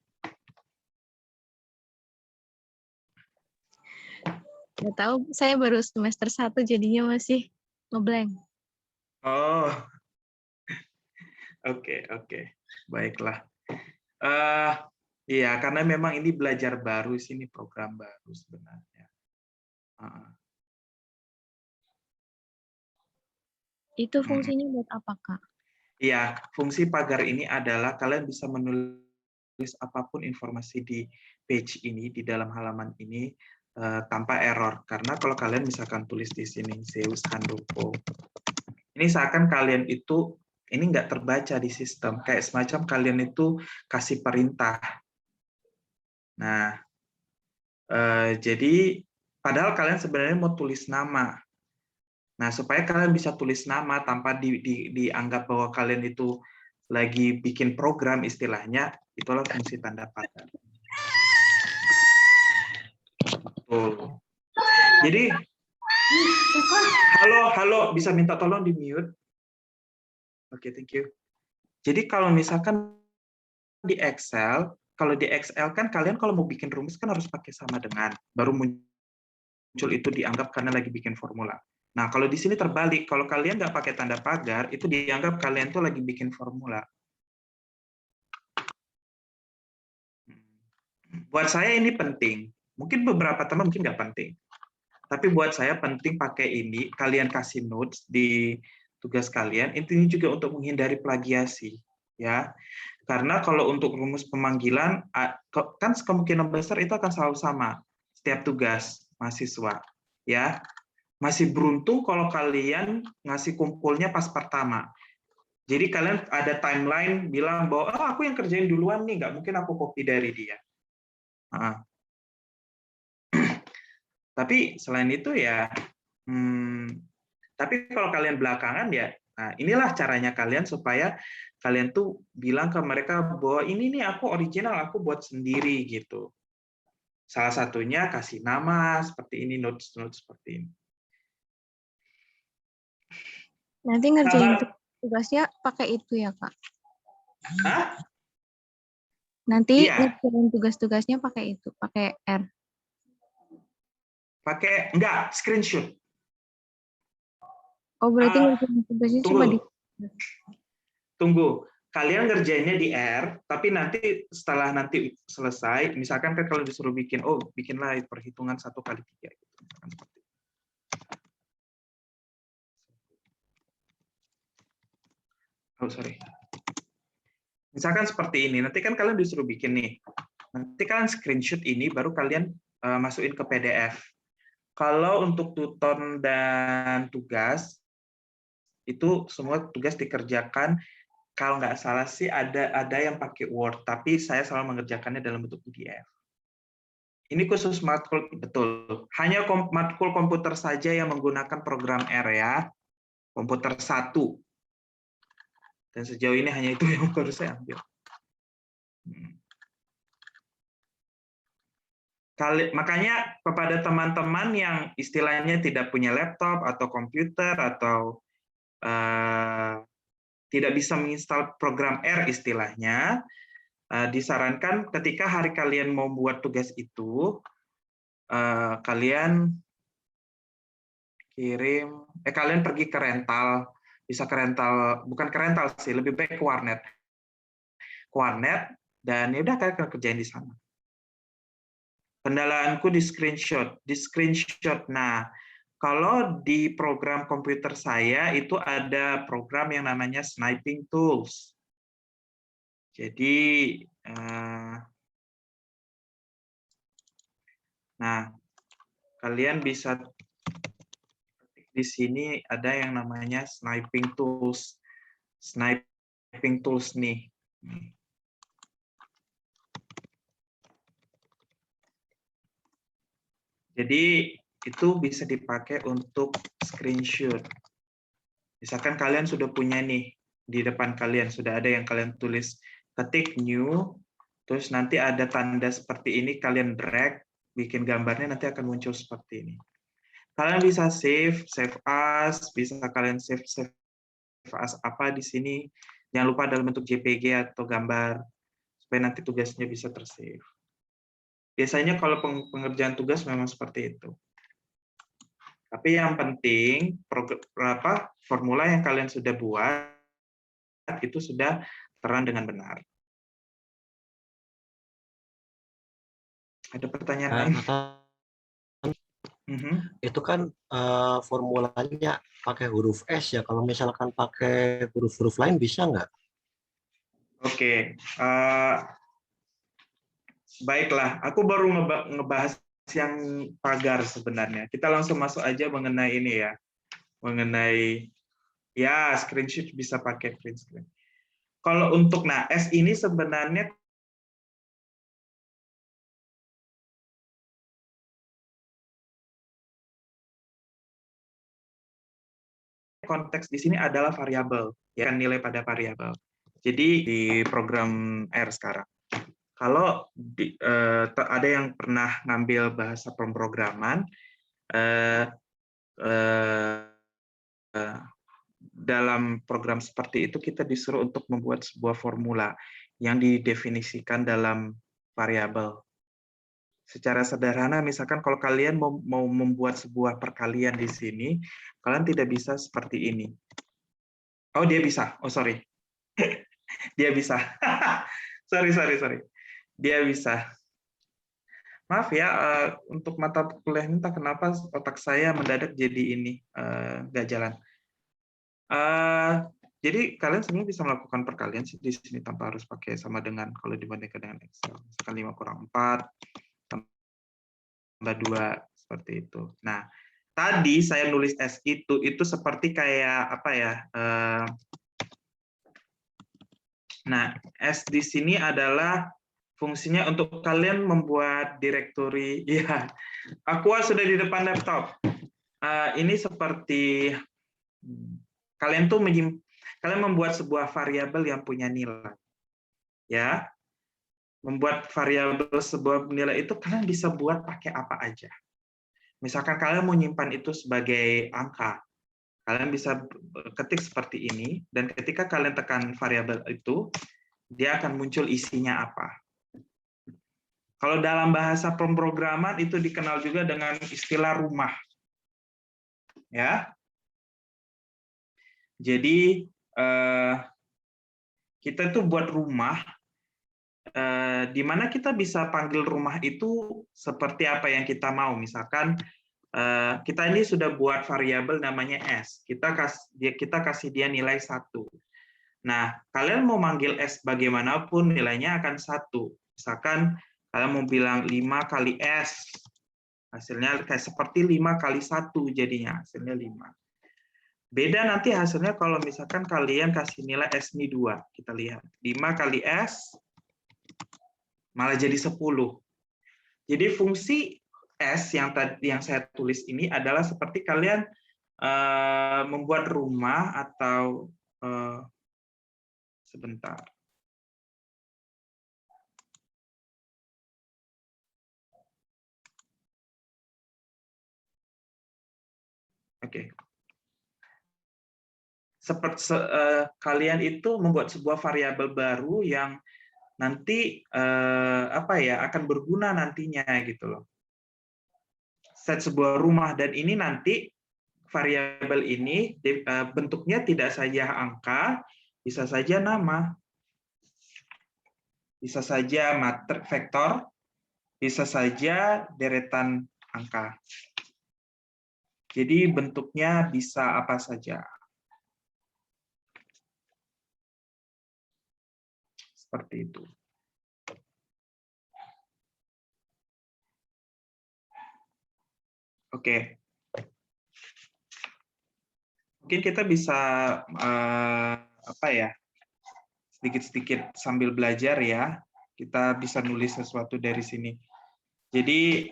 Nggak tahu, saya baru semester 1 jadinya masih ngeblank. Oh, oke. Baiklah. Iya, karena memang ini belajar baru sih, ini program baru sebenarnya. Itu fungsinya buat apa, Kak? Iya, fungsi pagar ini adalah kalian bisa menulis apapun informasi di page ini, di dalam halaman ini, tanpa error. Karena kalau kalian misalkan tulis di sini Zeus Handoko, ini seakan kalian itu ini nggak terbaca di sistem, kayak semacam kalian itu kasih perintah. Nah, jadi padahal kalian sebenarnya mau tulis nama. Nah, supaya kalian bisa tulis nama tanpa dianggap bahwa kalian itu lagi bikin program istilahnya, itulah fungsi tanda pagar. Tuh. Jadi, halo, bisa minta tolong di mute? Oke, thank you. Jadi kalau misalkan di Excel, kalau di Excel kan kalian kalau mau bikin rumus kan harus pakai sama dengan, baru muncul itu dianggap karena lagi bikin formula. Nah, kalau di sini terbalik, kalau kalian nggak pakai tanda pagar, itu dianggap kalian tuh lagi bikin formula. Buat saya ini penting. Mungkin beberapa teman mungkin nggak penting. Tapi buat saya penting pakai ini, kalian kasih notes di tugas kalian, intinya juga untuk menghindari plagiasi. Ya, karena kalau untuk rumus pemanggilan, kan kemungkinan besar itu akan selalu sama setiap tugas mahasiswa. Ya, masih beruntung kalau kalian ngasih kumpulnya pas pertama. Jadi kalian ada timeline bilang bahwa aku yang kerjain duluan nih, nggak mungkin aku copy dari dia. Nah, tapi selain itu ya, tapi kalau kalian belakangan ya, nah inilah caranya kalian supaya kalian tuh bilang ke mereka bahwa ini nih aku original, aku buat sendiri gitu. Salah satunya kasih nama seperti ini, notes seperti ini. Nanti ngerjain tugasnya pakai itu ya, Kak? Hah? Nanti Iya. ngerjain tugas-tugasnya pakai itu, pakai R. Pakai enggak, screenshot. Oh, berarti ngerjain tugasnya cuma di... Tunggu. Kalian ngerjainnya di R, tapi nanti setelah nanti selesai, misalkan kan kalau disuruh bikin, bikinlah perhitungan 1 kali 3. Gitu. Sorry. Misalkan seperti ini, nanti kan kalian disuruh bikin nih. Nanti kalian screenshot ini, baru kalian masukin ke PDF. Kalau untuk tutor dan tugas, itu semua tugas dikerjakan, kalau nggak salah sih ada yang pakai Word, tapi saya selalu mengerjakannya dalam bentuk PDF. Ini khusus matkul, betul. Hanya matkul komputer saja yang menggunakan program R ya, komputer 1. Dan sejauh ini hanya itu yang baru saya ambil. Makanya kepada teman-teman yang istilahnya tidak punya laptop atau komputer atau tidak bisa menginstal program R istilahnya, disarankan ketika hari kalian mau buat tugas itu, kalian kalian pergi ke rental, bisa ke rental, bukan ke rental sih, lebih baik ke warnet. Ke warnet, dan ya udah kalian kerjain di sana. Kendalaanku di screenshot. Nah, kalau di program komputer saya itu ada program yang namanya sniping tools. Jadi, nah kalian bisa di sini ada yang namanya sniping tools. Sniping tools nih. Jadi itu bisa dipakai untuk screenshot. Misalkan kalian sudah punya nih, di depan kalian sudah ada yang kalian tulis, ketik new, terus nanti ada tanda seperti ini, kalian drag, bikin gambarnya nanti akan muncul seperti ini. Kalian bisa save as, bisa kalian save as apa di sini, Jangan lupa dalam bentuk JPG atau gambar, supaya nanti tugasnya bisa tersave. Biasanya kalau pengerjaan tugas memang seperti itu. Tapi yang penting, formula yang kalian sudah buat, itu sudah terang dengan benar. Ada pertanyaan lain? Itu kan formulanya pakai huruf S ya. Kalau misalkan pakai huruf-huruf lain bisa nggak? Oke, baiklah. Aku baru ngebahas yang pagar sebenarnya. Kita langsung masuk aja mengenai ini ya, mengenai ya screenshot bisa pakai print screen. Kalau untuk S ini sebenarnya konteks di sini adalah variabel, ya kan, nilai pada variabel. Jadi di program R sekarang, kalau ada yang pernah ngambil bahasa pemrograman, dalam program seperti itu kita disuruh untuk membuat sebuah formula yang didefinisikan dalam variabel. Secara sederhana, misalkan kalau kalian mau membuat sebuah perkalian di sini, kalian tidak bisa seperti ini. Oh, dia bisa. Oh, sorry. Dia bisa. sorry. Dia bisa. Maaf ya, untuk mata kuliah ini entah kenapa otak saya mendadak jadi ini, nggak jalan. Jadi kalian sebenarnya bisa melakukan perkalian di sini tanpa harus pakai sama dengan kalau dibandingkan dengan Excel. Misalkan 5 kurang 4, tambah 2, seperti itu. Nah, tadi saya nulis S itu seperti kayak apa ya? Nah, S di sini adalah fungsinya untuk kalian membuat direktori. Ya, Aqua sudah di depan laptop. Ini seperti kalian tuh kalian membuat sebuah variabel yang punya nilai. Ya. Membuat variabel sebuah nilai itu kalian bisa buat pakai apa aja. Misalkan kalian mau nyimpan itu sebagai angka, kalian bisa ketik seperti ini, dan ketika kalian tekan variabel itu, dia akan muncul isinya apa. Kalau dalam bahasa pemrograman itu dikenal juga dengan istilah rumah. Ya. Jadi kita tuh buat rumah, di mana kita bisa panggil rumah itu seperti apa yang kita mau. Misalkan kita ini sudah buat variabel namanya S. Kita kasih dia nilai 1. Nah, kalian mau manggil S bagaimanapun nilainya akan 1. Misalkan kalian mau bilang 5 kali S. Hasilnya kayak seperti 5 kali 1 jadinya. Hasilnya 5. Beda nanti hasilnya kalau misalkan kalian kasih nilai S ini 2. Kita lihat. 5 kali S malah jadi 10. Jadi fungsi S yang saya tulis ini adalah seperti kalian membuat rumah atau sebentar. Oke. Seperti kalian itu membuat sebuah variabel baru yang nanti akan berguna nantinya gitu loh. Set sebuah rumah, dan ini nanti variabel ini bentuknya tidak saja angka, bisa saja nama, bisa saja vektor, bisa saja deretan angka. Jadi bentuknya bisa apa saja. Seperti itu. Oke. Mungkin kita bisa sedikit-sedikit sambil belajar ya. Kita bisa nulis sesuatu dari sini. Jadi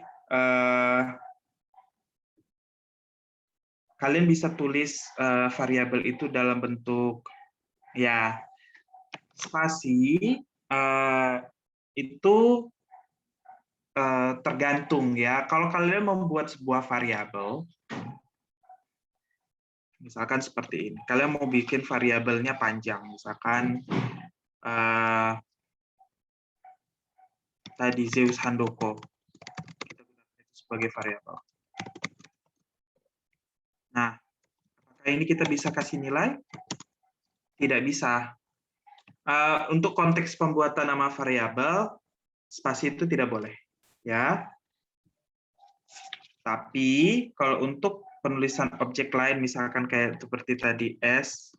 kalian bisa tulis variabel itu dalam bentuk ya spasi, itu tergantung ya. Kalau kalian membuat sebuah variabel, Misalkan seperti ini. Kalian mau bikin variabelnya panjang, misalkan tadi Zeus Handoko. Kita gunakan itu sebagai variabel. Nah, apakah ini kita bisa kasih nilai? Tidak bisa. Untuk konteks pembuatan nama variabel, spasi itu tidak boleh, ya. Tapi kalau untuk penulisan objek lain, misalkan kayak seperti tadi S,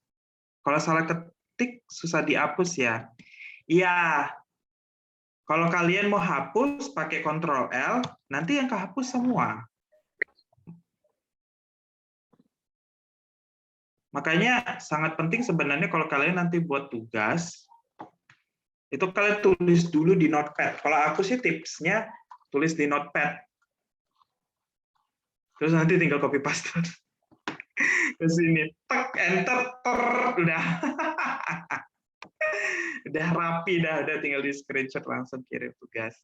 kalau salah ketik susah dihapus ya. Iya. Kalau kalian mau hapus pakai Ctrl L, nanti yang kehapus semua. Makanya sangat penting sebenarnya kalau kalian nanti buat tugas, itu kalian tulis dulu di Notepad. Kalau aku sih tipsnya tulis di Notepad. Terus nanti tinggal copy paste ke sini, tek, enter, udah. Udah rapi, udah tinggal di screenshot langsung kirim tugas.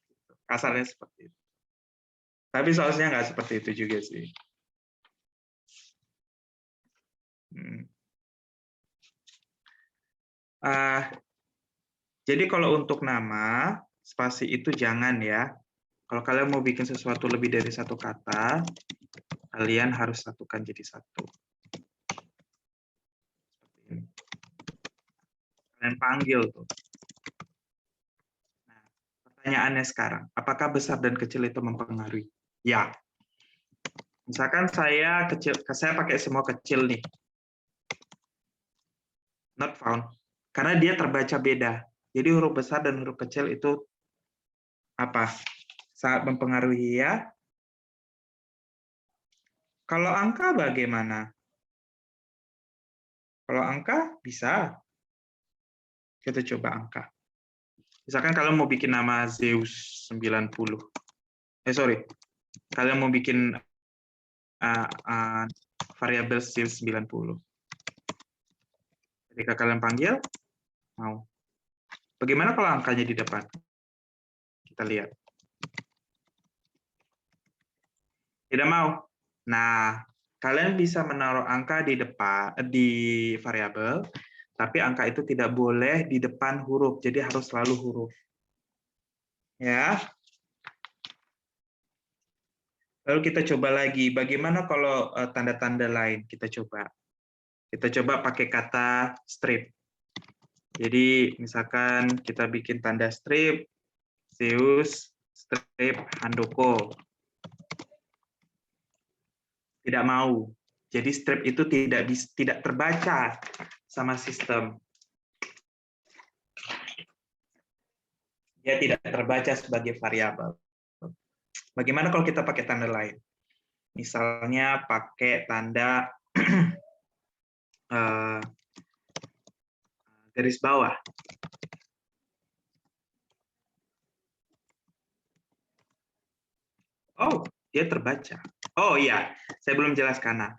Kasarnya seperti itu. Tapi seharusnya nggak seperti itu juga sih. Jadi kalau untuk nama, spasi itu jangan ya. Kalau kalian mau bikin sesuatu lebih dari satu kata, kalian harus satukan jadi satu. Kalian panggil tuh. Nah, pertanyaannya sekarang, apakah besar dan kecil itu mempengaruhi? Ya. Misalkan saya pakai semua kecil nih. Not found. Karena dia terbaca beda. Jadi huruf besar dan huruf kecil itu apa? Sangat mempengaruhi ya. Kalau angka bagaimana? Kalau angka bisa. Kita coba angka. Misalkan kalian mau bikin nama Zeus 90. Kalian mau bikin variabel Zeus 90. Ketika kalian panggil, mau. Bagaimana kalau angkanya di depan? Kita lihat. Tidak mau. Nah, kalian bisa menaruh angka di depan di variabel, tapi angka itu tidak boleh di depan huruf, jadi harus selalu huruf. Ya. Lalu kita coba lagi, bagaimana kalau tanda-tanda lain? Kita coba pakai kata strip. Jadi misalkan kita bikin tanda strip, Zeus strip Handoko. Tidak mau. Jadi strip itu tidak terbaca sama sistem. Dia tidak terbaca sebagai variabel. Bagaimana kalau kita pakai tanda lain? Misalnya pakai tanda garis bawah. Oh, dia terbaca. Oh iya, saya belum jelaskan. Nah,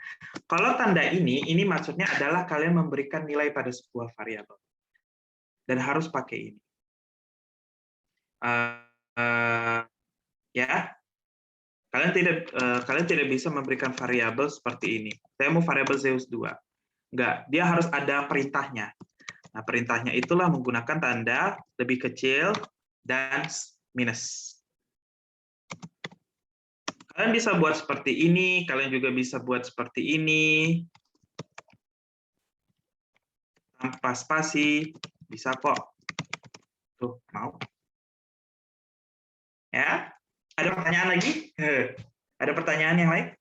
kalau tanda ini maksudnya adalah kalian memberikan nilai pada sebuah variabel. Dan harus pakai ini. Ya, kalian tidak bisa memberikan variabel seperti ini. Saya mau variabel Zeus 2. Enggak, dia harus ada perintahnya. Nah, perintahnya itulah menggunakan tanda lebih kecil dan minus. Kalian bisa buat seperti ini, kalian juga bisa buat seperti ini. Tanpa spasi, bisa kok. Tuh, mau. Ya, ada pertanyaan lagi? Ada pertanyaan yang lain?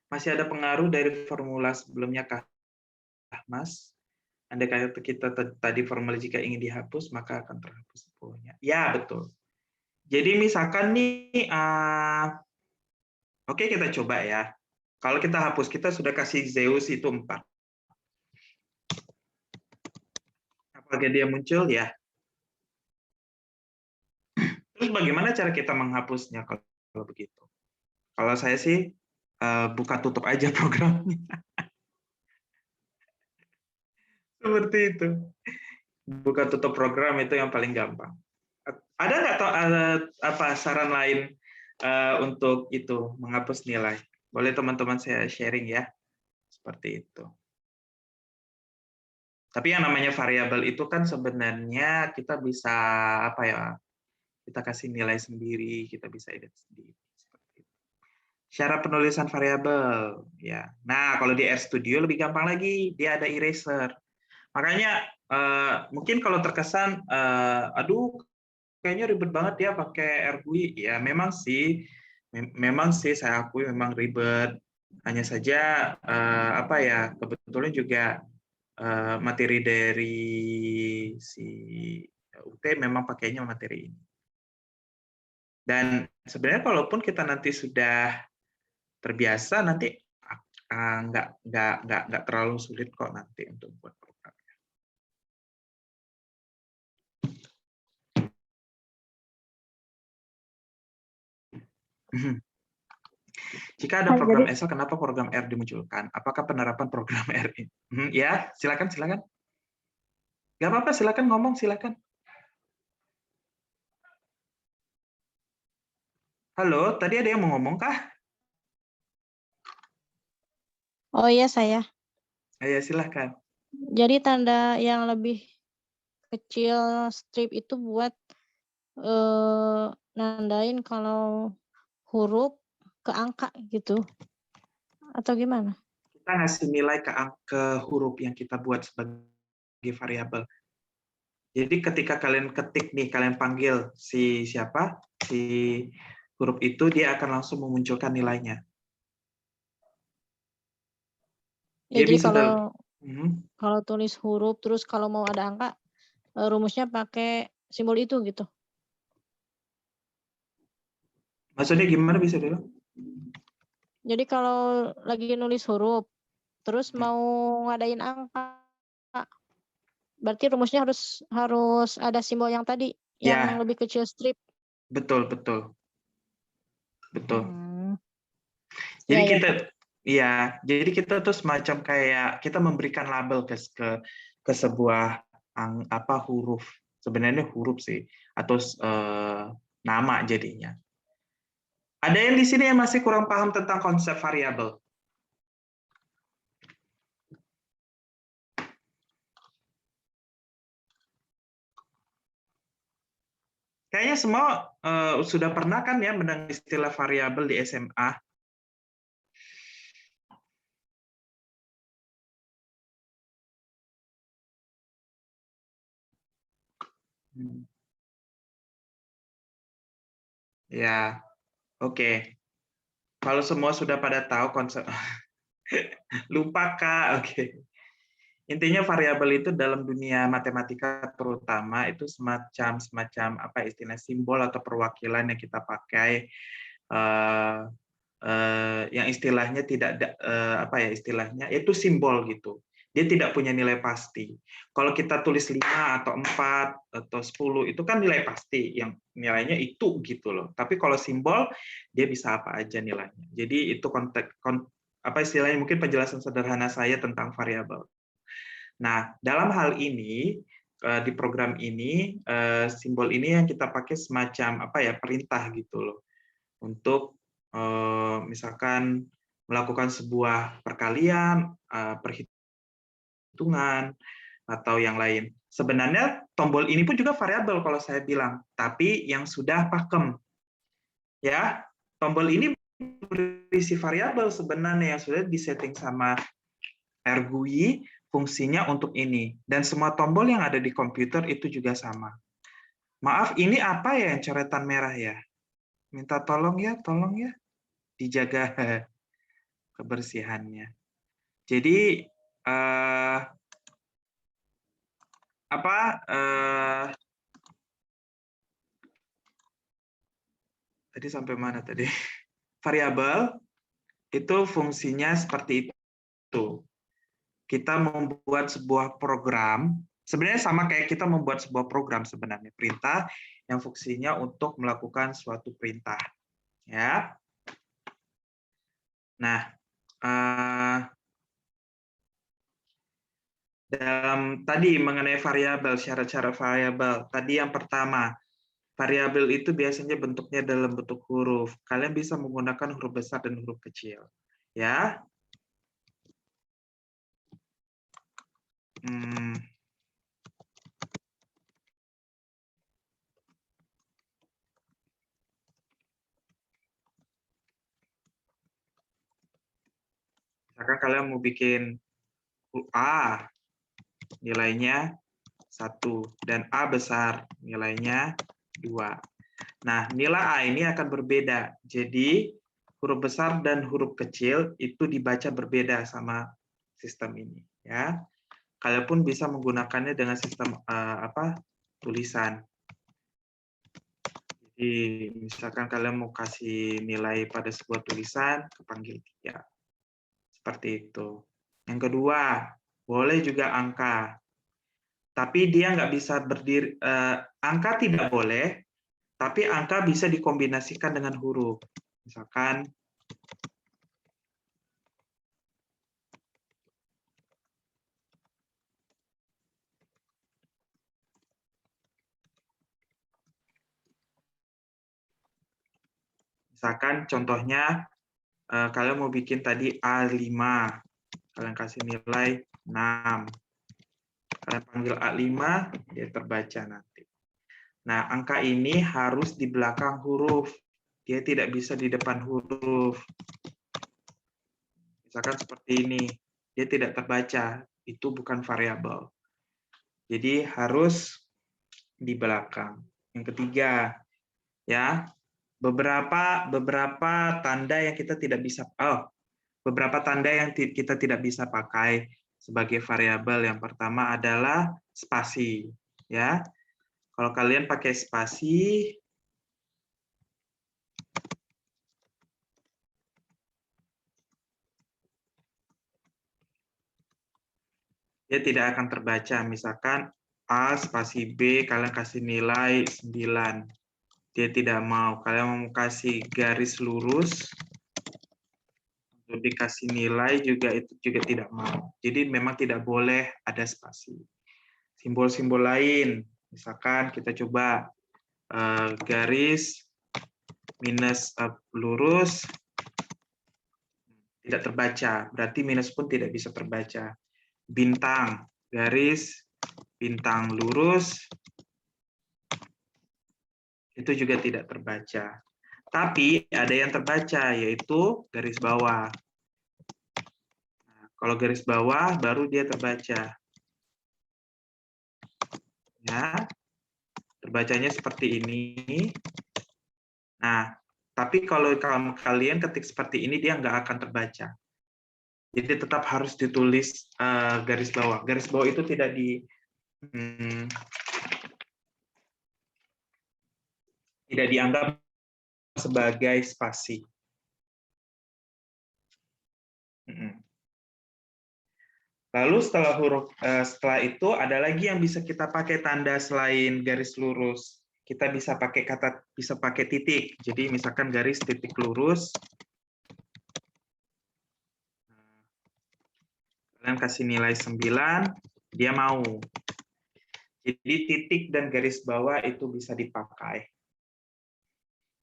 Masih ada pengaruh dari formula sebelumnya kah, Mas? Andai kata kita tadi formula jika ingin dihapus, maka akan terhapus semuanya. Ya, betul. Jadi misalkan nih, oke kita coba ya. Kalau kita hapus, kita sudah kasih Zeus itu 4. Apakah dia muncul? Ya. Terus bagaimana cara kita menghapusnya kalau begitu? Kalau saya sih, buka tutup aja programnya. Seperti itu. Buka tutup program itu yang paling gampang. Ada nggak saran lain untuk itu menghapus nilai? Boleh teman-teman saya sharing ya. Seperti itu. Tapi yang namanya variabel itu kan sebenarnya kita bisa apa ya? Kita kasih nilai sendiri, kita bisa edit sendiri. Seperti itu. Cara penulisan variabel ya. Nah, kalau di RStudio lebih gampang lagi, dia ada eraser. Makanya mungkin kalau terkesan aduh kayaknya ribet banget ya pakai RGUI. Ya, memang sih saya akui memang ribet. Hanya saja apa ya, kebetulan juga materi dari si UT memang pakainya materi ini. Dan sebenarnya kalaupun kita nanti sudah terbiasa, nanti nggak terlalu sulit kok nanti untuk buat programnya. Jika ada program Excel, kenapa program R dimunculkan? Apakah penerapan program R ini? Ya, silakan. Nggak apa-apa, silakan ngomong, silakan. Halo, tadi ada yang mau ngomong kah? Oh iya, saya. Ya, silakan. Jadi tanda yang lebih kecil strip itu buat nandain kalau huruf ke angka gitu. Atau gimana? Kita ngasih nilai ke huruf yang kita buat sebagai variabel. Jadi ketika kalian ketik nih, kalian panggil si huruf itu, dia akan langsung memunculkan nilainya. Ya, jadi kalau tulis huruf, terus kalau mau ada angka, rumusnya pakai simbol itu gitu. Maksudnya gimana, bisa dulu? Jadi kalau lagi nulis huruf, terus mau ngadain angka, berarti rumusnya harus ada simbol yang tadi, yang lebih kecil strip. Betul. Jadi Ya, kita jadi kita tuh semacam kayak kita memberikan label ke sebuah huruf. Sebenarnya huruf sih, atau nama jadinya. Ada yang di sini yang masih kurang paham tentang konsep variabel? Kayaknya semua sudah pernah kan ya mendengar istilah variabel di SMA. Ya, oke. Kalau semua sudah pada tahu konsep, lupa Kak, oke. Intinya variabel itu dalam dunia matematika terutama itu semacam apa istilah simbol atau perwakilan yang kita pakai yang istilahnya istilahnya itu simbol gitu. Dia tidak punya nilai pasti. Kalau kita tulis 5 atau 4 atau 10 itu kan nilai pasti yang nilainya itu gitu loh. Tapi kalau simbol dia bisa apa aja nilainya. Jadi itu apa istilahnya, mungkin penjelasan sederhana saya tentang variabel. Nah, dalam hal ini di program ini simbol ini yang kita pakai semacam perintah gitu loh. Untuk misalkan melakukan sebuah perkalian, perhitungan atau yang lain. Sebenarnya tombol ini pun juga variabel kalau saya bilang, tapi yang sudah pakem. Ya, tombol ini berisi variabel sebenarnya yang sudah disetting sama RGUI, fungsinya untuk ini. Dan semua tombol yang ada di komputer itu juga sama. Maaf, ini apa ya yang coretan merah ya? Minta tolong ya, dijaga kebersihannya. Jadi tadi sampai mana tadi? Variabel itu fungsinya seperti itu. Kita membuat sebuah program, sebenarnya sama kayak kita membuat sebuah program sebenarnya, perintah yang fungsinya untuk melakukan suatu perintah. Ya. Nah, dalam tadi mengenai variabel, syarat-syarat variabel, tadi yang pertama, variabel itu biasanya bentuknya dalam bentuk huruf. Kalian bisa menggunakan huruf besar dan huruf kecil. Ya. Misalkan kalian mau bikin A, nilainya 1, dan A besar, nilainya 2. Nah, nilai A ini akan berbeda. Jadi, huruf besar dan huruf kecil itu dibaca berbeda sama sistem ini. Ya. Kalian pun bisa menggunakannya dengan sistem tulisan. Jadi, misalkan kalian mau kasih nilai pada sebuah tulisan, kepanggil 3. Seperti itu. Yang kedua, boleh juga angka. Tapi dia nggak bisa berdiri, angka tidak boleh, tapi angka bisa dikombinasikan dengan huruf. Misalkan, contohnya, kalian mau bikin tadi A5, kalian kasih nilai 6. Kalian panggil A5, dia terbaca nanti. Nah, angka ini harus di belakang huruf. Dia tidak bisa di depan huruf. Misalkan seperti ini, dia tidak terbaca. Itu bukan variabel. Jadi harus di belakang. Yang ketiga, ya, beberapa tanda yang kita tidak bisa kita tidak bisa pakai sebagai variabel. Yang pertama adalah spasi, ya. Kalau kalian pakai spasi, dia tidak akan terbaca. Misalkan A spasi B, kalian kasih nilai 9. Dia tidak mau. Kalian mau kasih garis lurus, untuk dikasih nilai juga itu juga tidak mau. Jadi memang tidak boleh ada spasi. Simbol-simbol lain, misalkan kita coba garis minus lurus, tidak terbaca. Berarti minus pun tidak bisa terbaca. Bintang, garis, bintang lurus, itu juga tidak terbaca. Tapi ada yang terbaca, yaitu garis bawah. Nah, kalau garis bawah, baru dia terbaca. Ya, terbacanya seperti ini. Nah, tapi kalau kalian ketik seperti ini, dia nggak akan terbaca. Jadi tetap harus ditulis garis bawah. Garis bawah itu tidak dianggap sebagai spasi. Lalu setelah itu ada lagi yang bisa kita pakai tanda selain garis lurus. Kita bisa pakai titik. Jadi misalkan garis titik lurus. Kalian kasih nilai 9, dia mau. Jadi titik dan garis bawah itu bisa dipakai.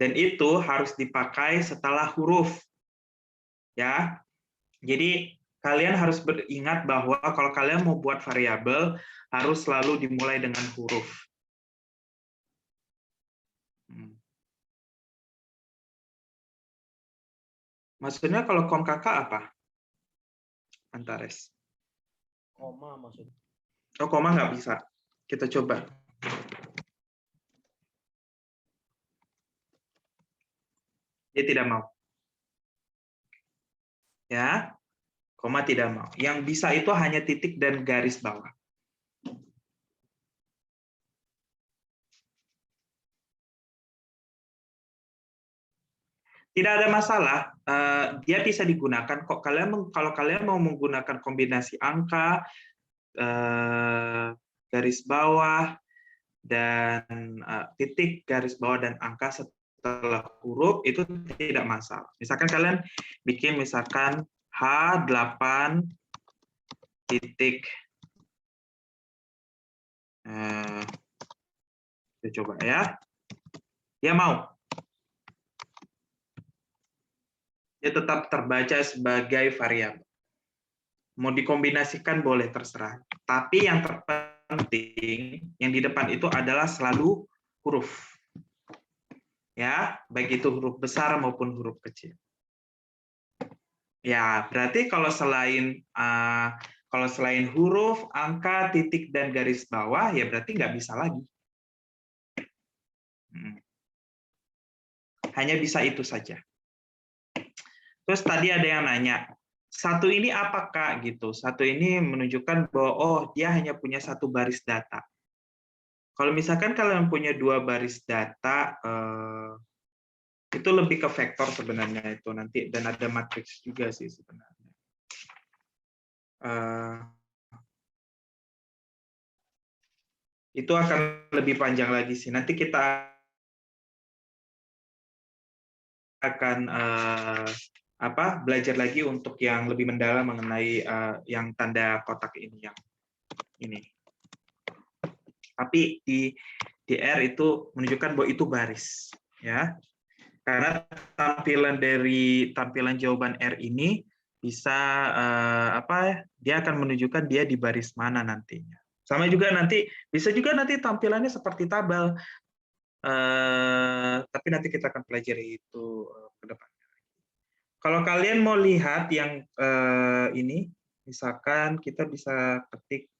Dan itu harus dipakai setelah huruf. Ya. Jadi kalian harus beringat bahwa kalau kalian mau buat variabel harus selalu dimulai dengan huruf. Maksudnya kalau kom kakak apa? Antares. Koma maksudnya. Oh, koma nggak bisa. Kita coba. Dia tidak mau. Ya, koma tidak mau. Yang bisa itu hanya titik dan garis bawah. Tidak ada masalah, dia bisa digunakan kok. Kalau kalian mau menggunakan kombinasi angka, garis bawah, dan titik, garis bawah, dan angka setelah huruf, itu tidak masalah. Misalkan kalian bikin misalkan H8 titik, kita coba ya, Dia mau. Dia tetap terbaca sebagai variabel. Mau dikombinasikan boleh, terserah. Tapi yang terpenting, yang di depan itu adalah selalu huruf. Ya, baik itu huruf besar maupun huruf kecil. Ya, berarti kalau selain huruf, angka, titik, dan garis bawah, ya berarti nggak bisa lagi. Hanya bisa itu saja. Terus tadi ada yang nanya, satu ini apa Kak? Gitu. Satu ini menunjukkan bahwa oh dia hanya punya satu baris data. Kalau misalkan kalian punya dua baris data, itu lebih ke vektor sebenarnya itu nanti, dan ada matriks juga sih sebenarnya. Itu akan lebih panjang lagi sih. Nanti kita akan belajar lagi untuk yang lebih mendalam mengenai yang tanda kotak ini, yang ini. Tapi di R itu menunjukkan bahwa itu baris, ya. Karena tampilan jawaban R ini bisa dia akan menunjukkan dia di baris mana nantinya. Sama juga nanti bisa juga nanti tampilannya seperti tabel. Tapi nanti kita akan pelajari itu ke depan. Kalau kalian mau lihat yang ini, misalkan kita bisa ketik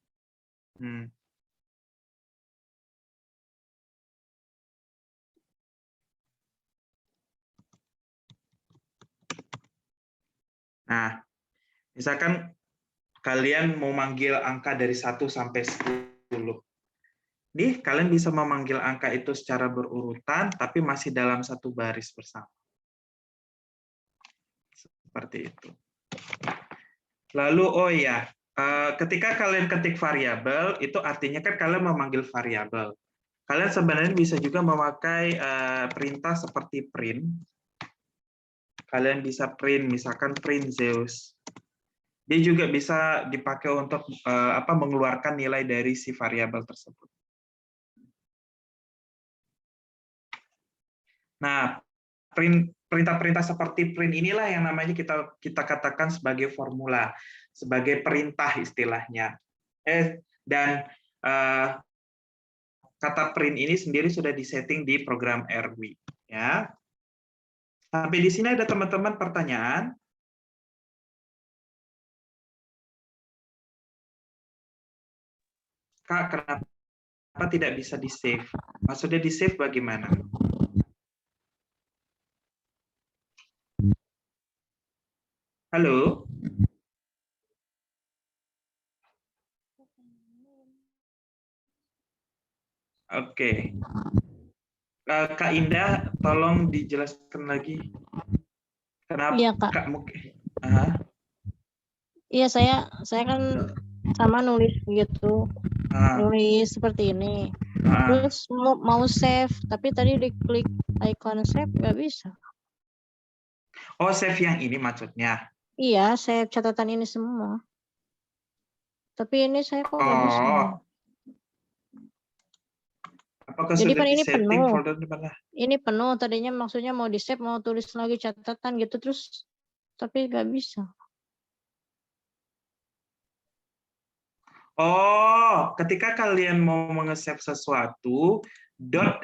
nah, misalkan kalian mau manggil angka dari 1 sampai 10. Nih, kalian bisa memanggil angka itu secara berurutan, tapi masih dalam satu baris bersama. Seperti itu. Lalu, oh ya, ketika kalian ketik variabel, itu artinya kan kalian memanggil variabel. Kalian sebenarnya bisa juga memakai perintah seperti print. Kalian bisa print, misalkan print Zeus. Dia juga bisa dipakai untuk mengeluarkan nilai dari si variabel tersebut. Nah, perintah-perintah seperti print inilah yang namanya kita katakan sebagai formula, sebagai perintah istilahnya. Dan kata print ini sendiri sudah disetting di program RW. Ya. Sampai di sini ada teman-teman pertanyaan? Kak, kenapa tidak bisa di-save? Maksudnya di-save bagaimana? Halo? Oke. Kak Indah, tolong dijelaskan lagi. Kenapa? Iya, Kak. Iya, saya kan sama nulis gitu. Nulis seperti ini. Terus mau save, tapi tadi diklik icon save nggak bisa. Oh, save yang ini maksudnya? Iya, save catatan ini semua. Tapi ini saya kok nggak bisa. Apakah jadi sudah kan ini di-setting penuh. folder di mana? Ini penuh, tadinya maksudnya mau di-save, mau tulis lagi catatan gitu, terus tapi nggak bisa. Oh, ketika kalian mau nge-save sesuatu,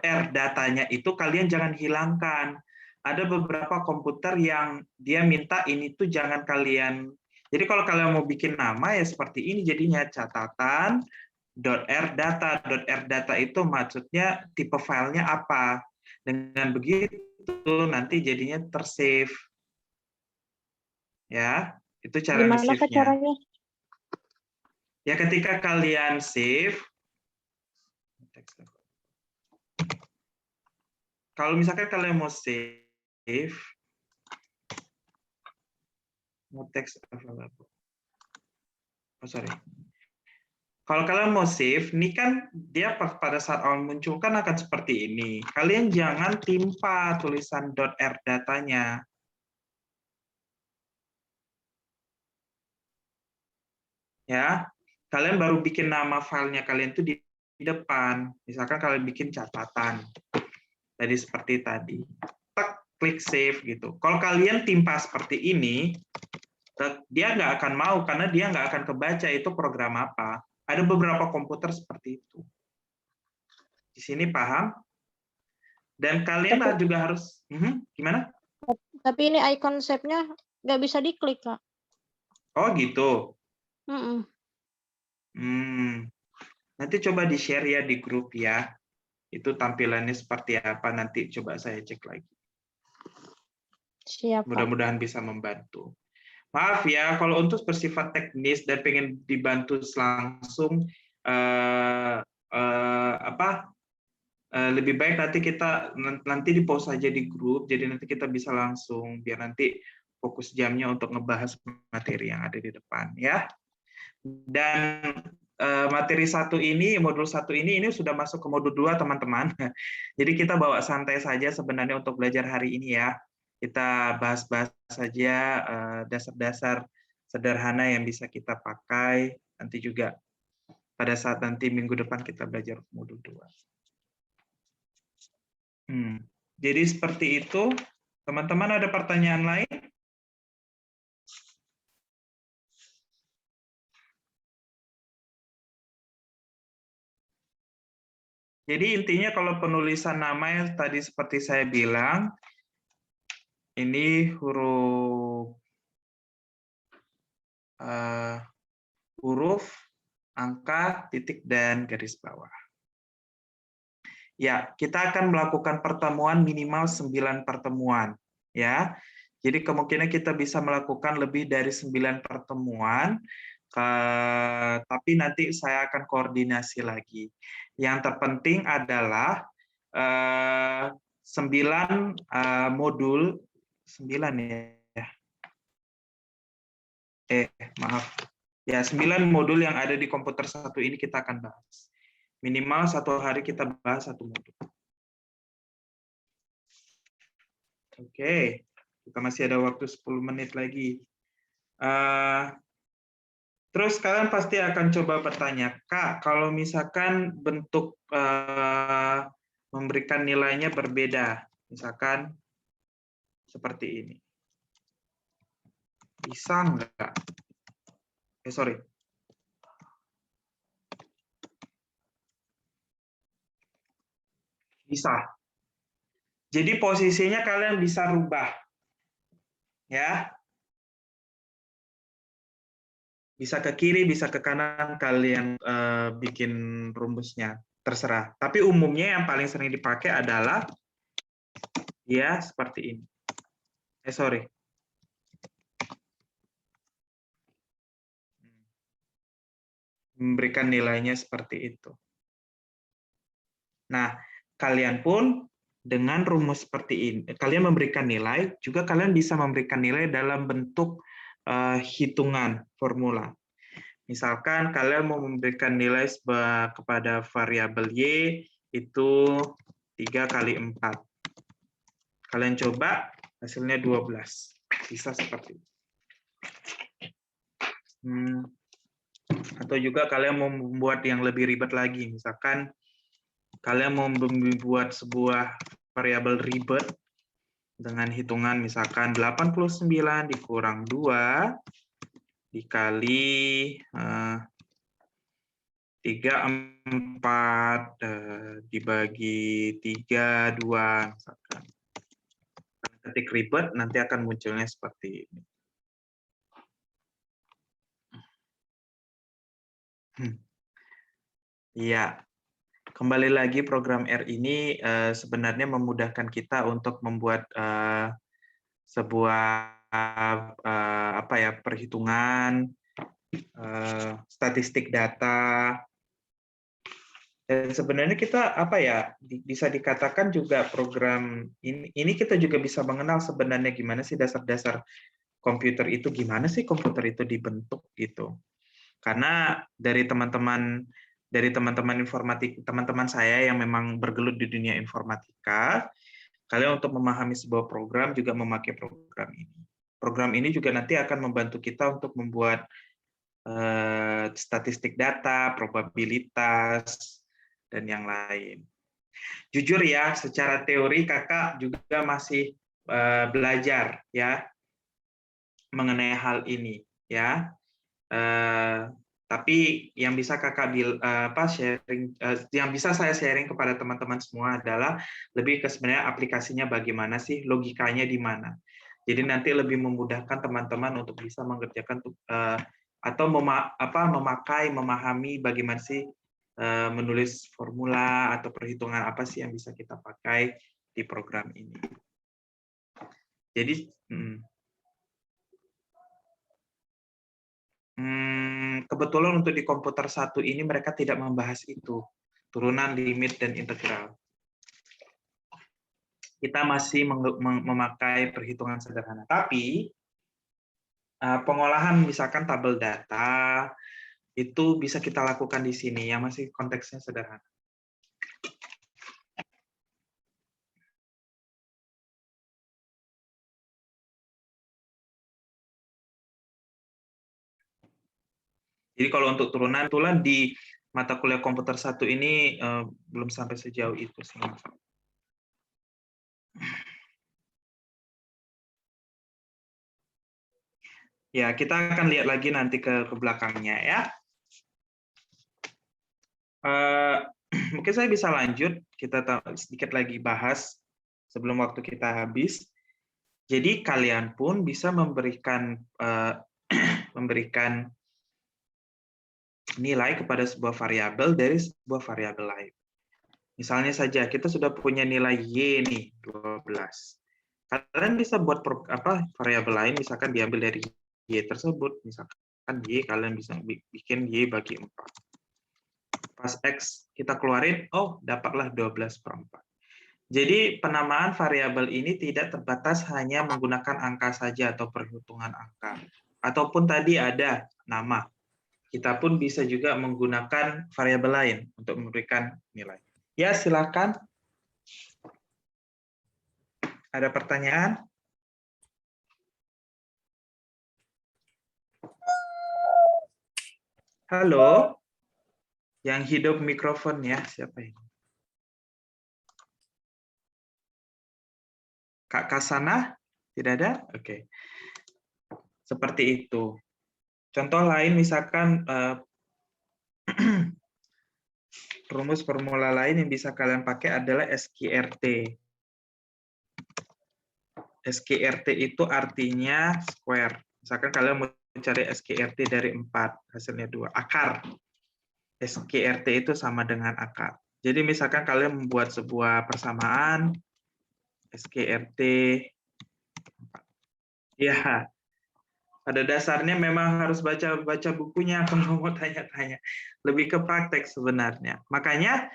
.r datanya itu kalian jangan hilangkan. Ada beberapa komputer yang dia minta ini tuh jangan kalian. Jadi kalau kalian mau bikin nama ya seperti ini jadinya catatan .r data. .r data itu maksudnya tipe filenya apa. Dengan begitu nanti jadinya tersave. Ya, itu cara Gimana nge-save-nya. caranya? Ya ketika kalian save, kalau misalkan kalian mau save, mau text available. Oh sorry. Kalau kalian mau save, ini kan dia pada saat awal muncul kan akan seperti ini. Kalian jangan timpa tulisan .r datanya. Ya, kalian baru bikin nama filenya kalian tuh di depan. Misalkan kalian bikin catatan. Tadi seperti tadi. Klik save gitu. Kalau kalian timpa seperti ini, dia nggak akan mau karena dia nggak akan kebaca itu program apa. Ada beberapa komputer seperti itu. Di sini paham? Dan kalian juga harus gimana? Tapi ini icon save-nya nggak bisa diklik, Kak. Oh gitu. Mm-mm. Nanti coba di-share ya di grup ya. Itu tampilannya seperti apa, nanti coba saya cek lagi. Siap, Pak. Mudah-mudahan bisa membantu. Maaf ya, kalau untuk bersifat teknis dan pengen dibantu langsung, lebih baik nanti di pause saja di grup, jadi nanti kita bisa langsung, biar nanti fokus jamnya untuk ngebahas materi yang ada di depan ya. Dan materi modul 1 ini sudah masuk ke modul 2 teman-teman. Jadi kita bawa santai saja sebenarnya untuk belajar hari ini ya. Kita bahas-bahas saja dasar-dasar sederhana yang bisa kita pakai nanti juga pada saat nanti minggu depan kita belajar modul 2. Jadi seperti itu. Teman-teman ada pertanyaan lain? Jadi intinya kalau penulisan nama yang tadi seperti saya bilang, ini huruf, angka, titik, dan garis bawah. Ya, kita akan melakukan pertemuan minimal 9 pertemuan. Ya, jadi kemungkinan kita bisa melakukan lebih dari 9 pertemuan, tapi nanti saya akan koordinasi lagi. Yang terpenting adalah 9 modul, 9 ya. Maaf. Ya, 9 modul yang ada di komputer 1 ini kita akan bahas. Minimal 1 hari kita bahas 1 modul. Oke, kita masih ada waktu 10 menit lagi. Terus kalian pasti akan coba bertanya, Kak, kalau misalkan bentuk memberikan nilainya berbeda, misalkan seperti ini. Bisa nggak? Sorry. Bisa. Jadi posisinya kalian bisa rubah. Ya. Bisa ke kiri, bisa ke kanan, kalian bikin rumusnya. Terserah. Tapi umumnya yang paling sering dipakai adalah ya seperti ini. Sorry. Memberikan nilainya seperti itu. Nah, kalian pun dengan rumus seperti ini, kalian memberikan nilai, juga kalian bisa memberikan nilai dalam bentuk hitungan formula. Misalkan kalian mau memberikan nilai kepada variabel Y itu 3 kali 4. Kalian coba, hasilnya 12. Bisa seperti itu. Atau juga kalian mau membuat yang lebih ribet lagi. Misalkan kalian mau membuat sebuah variabel ribet dengan hitungan misalkan 89 dikurang 2 dikali 34 dibagi 3, 2 misalkan. Ketik ribet nanti akan munculnya seperti ini. Iya. Kembali lagi program R ini sebenarnya memudahkan kita untuk membuat sebuah perhitungan, statistik data. Dan sebenarnya kita bisa dikatakan juga program ini kita juga bisa mengenal sebenarnya gimana sih dasar-dasar komputer itu, gimana sih komputer itu dibentuk gitu. Karena dari teman-teman informatik, teman-teman saya yang memang bergelut di dunia informatika, kalian untuk memahami sebuah program juga memakai program ini. Program ini juga nanti akan membantu kita untuk membuat statistik data, probabilitas, dan yang lain. Jujur ya, secara teori kakak juga masih belajar ya mengenai hal ini ya. Tapi yang bisa kakak sharing, yang bisa saya sharing kepada teman-teman semua adalah lebih ke sebenarnya aplikasinya bagaimana sih, logikanya di mana. Jadi nanti lebih memudahkan teman-teman untuk bisa mengerjakan atau memakai, memahami bagaimana sih menulis formula atau perhitungan apa sih yang bisa kita pakai di program ini. Jadi kebetulan untuk di komputer 1 ini mereka tidak membahas itu, turunan, limit, dan integral. Kita masih memakai perhitungan sederhana. Tapi pengolahan misalkan tabel data itu bisa kita lakukan di sini, yang masih konteksnya sederhana. Jadi kalau untuk turunan di mata kuliah komputer 1 ini belum sampai sejauh itu sih. Ya, kita akan lihat lagi nanti ke belakangnya ya. Mungkin saya bisa lanjut, kita sedikit lagi bahas sebelum waktu kita habis. Jadi kalian pun bisa memberikan nilai kepada sebuah variabel dari sebuah variabel lain. Misalnya saja kita sudah punya nilai Y nih, 12. Kalian bisa buat variabel lain, misalkan diambil dari Y tersebut, misalkan Y, kalian bisa bikin Y bagi 4. Pas X kita keluarin, oh dapatlah 12/4. Jadi penamaan variabel ini tidak terbatas hanya menggunakan angka saja atau perhitungan angka. Ataupun tadi ada nama. Kita pun bisa juga menggunakan variabel lain untuk memberikan nilai. Ya, silakan. Ada pertanyaan? Halo? Yang hidup mikrofon ya, siapa ini? Kak Kasana? Tidak ada? Oke. Seperti itu. Contoh lain misalkan rumus formula lain yang bisa kalian pakai adalah SQRT. SQRT itu artinya square. Misalkan kalian mau cari SQRT dari 4, hasilnya 2. Akar. SQRT itu sama dengan akar. Jadi misalkan kalian membuat sebuah persamaan, SQRT 4. Ya, pada dasarnya memang harus baca bukunya kalau mau tanya-tanya. Lebih ke praktek sebenarnya. Makanya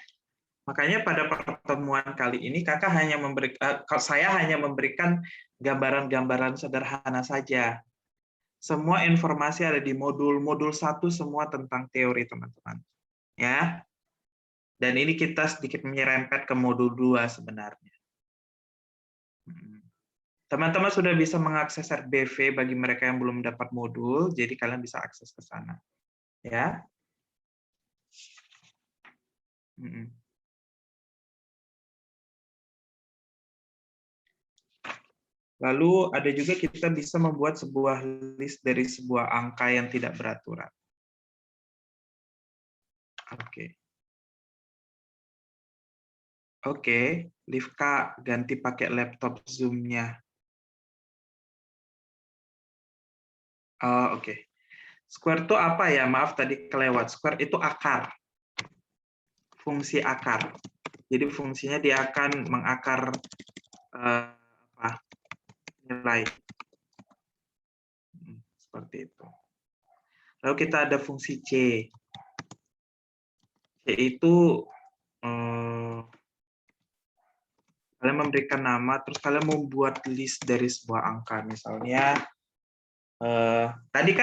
pada pertemuan kali ini saya hanya memberikan gambaran-gambaran sederhana saja. Semua informasi ada di modul 1 semua tentang teori, teman-teman. Ya. Dan ini kita sedikit menyerempet ke modul 2 sebenarnya. Teman-teman sudah bisa mengakses RBV bagi mereka yang belum dapat modul, jadi kalian bisa akses ke sana. Ya. Lalu ada juga kita bisa membuat sebuah list dari sebuah angka yang tidak beraturan. Oke, Livka ganti pakai laptop Zoom-nya. Oke. Square itu apa ya? Maaf tadi kelewat. Square itu akar. Fungsi akar. Jadi fungsinya dia akan mengakar nilai. Seperti itu. Lalu kita ada fungsi C. C itu kalian memberikan nama, terus kalian membuat list dari sebuah angka. Misalnya, tadi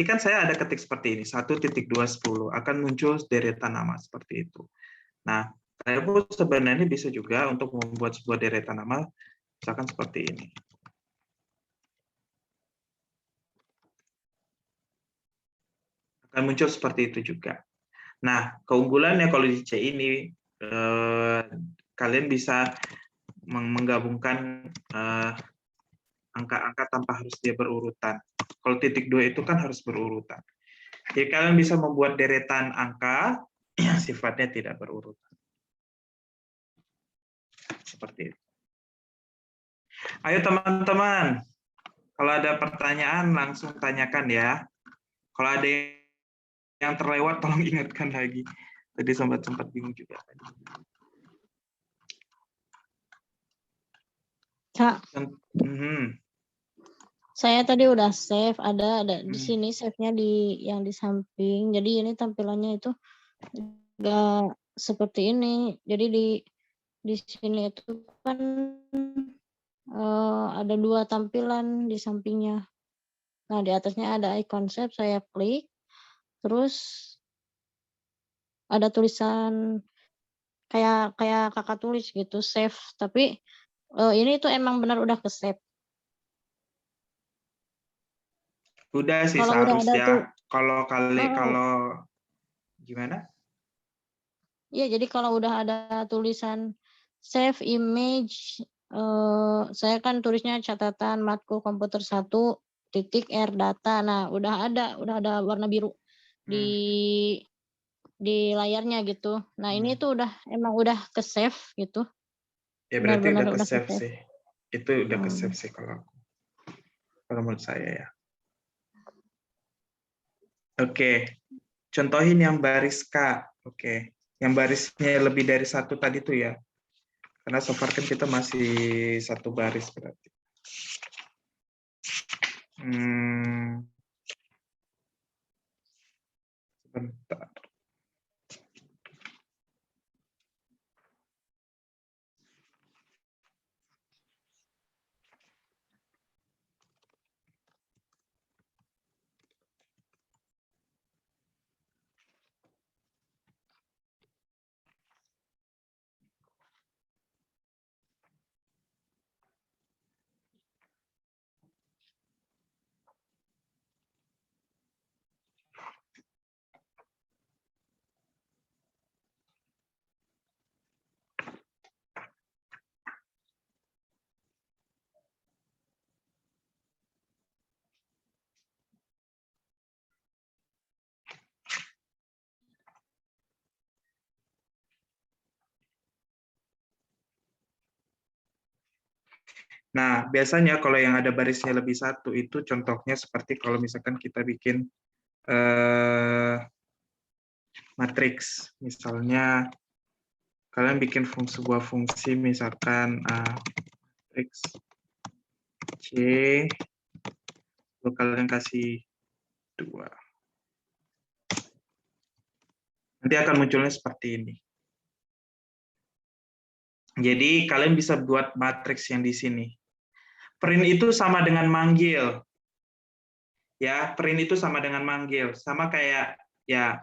kan saya ada ketik seperti ini, 1.210 akan muncul deretan nama seperti itu. Nah, saya pun sebenarnya bisa juga untuk membuat sebuah deretan nama, misalkan seperti ini. Akan muncul seperti itu juga. Nah, keunggulannya kalau di C ini, kalian bisa menggabungkan angka-angka tanpa harus dia berurutan. Kalau titik 2 itu kan harus berurutan. Jadi kalian bisa membuat deretan angka yang sifatnya tidak berurutan. Seperti itu. Ayo teman-teman, kalau ada pertanyaan langsung tanyakan ya. Kalau ada yang terlewat tolong ingatkan lagi. Tadi sempat bingung juga. Kak, saya tadi udah save, ada di sini save-nya yang di samping. Jadi ini tampilannya itu enggak seperti ini. Jadi di sini itu kan ada 2 tampilan di sampingnya. Nah, di atasnya ada icon save, saya klik. Terus ada tulisan kayak Kakak tulis gitu, save. Tapi ini tuh emang benar udah ke save. Udah sih Kalau udah ada seharusnya. tuh, Kalau gimana? Iya, jadi kalau udah ada tulisan save image, saya kan tulisnya catatan matkul komputer 1 titik R data. Nah, udah ada warna biru di layarnya gitu. Nah, ini tuh emang udah ke save gitu. Ya berarti Benar-benar udah ke udah save sih. Itu udah ke save Hmm. sih kalau menurut saya ya. Oke. Contohin yang baris K. Oke. Yang barisnya lebih dari 1 tadi tuh ya. Karena so far kan kita masih 1 baris berarti. Sebentar. Nah, biasanya kalau yang ada barisnya lebih 1 itu contohnya seperti kalau misalkan kita bikin matriks. Misalnya kalian bikin sebuah fungsi misalkan matriks C, lalu kalian kasih 2. Nanti akan munculnya seperti ini. Jadi kalian bisa buat matriks yang di sini. Print itu sama dengan manggil. Ya, print itu sama dengan manggil. Sama kayak ya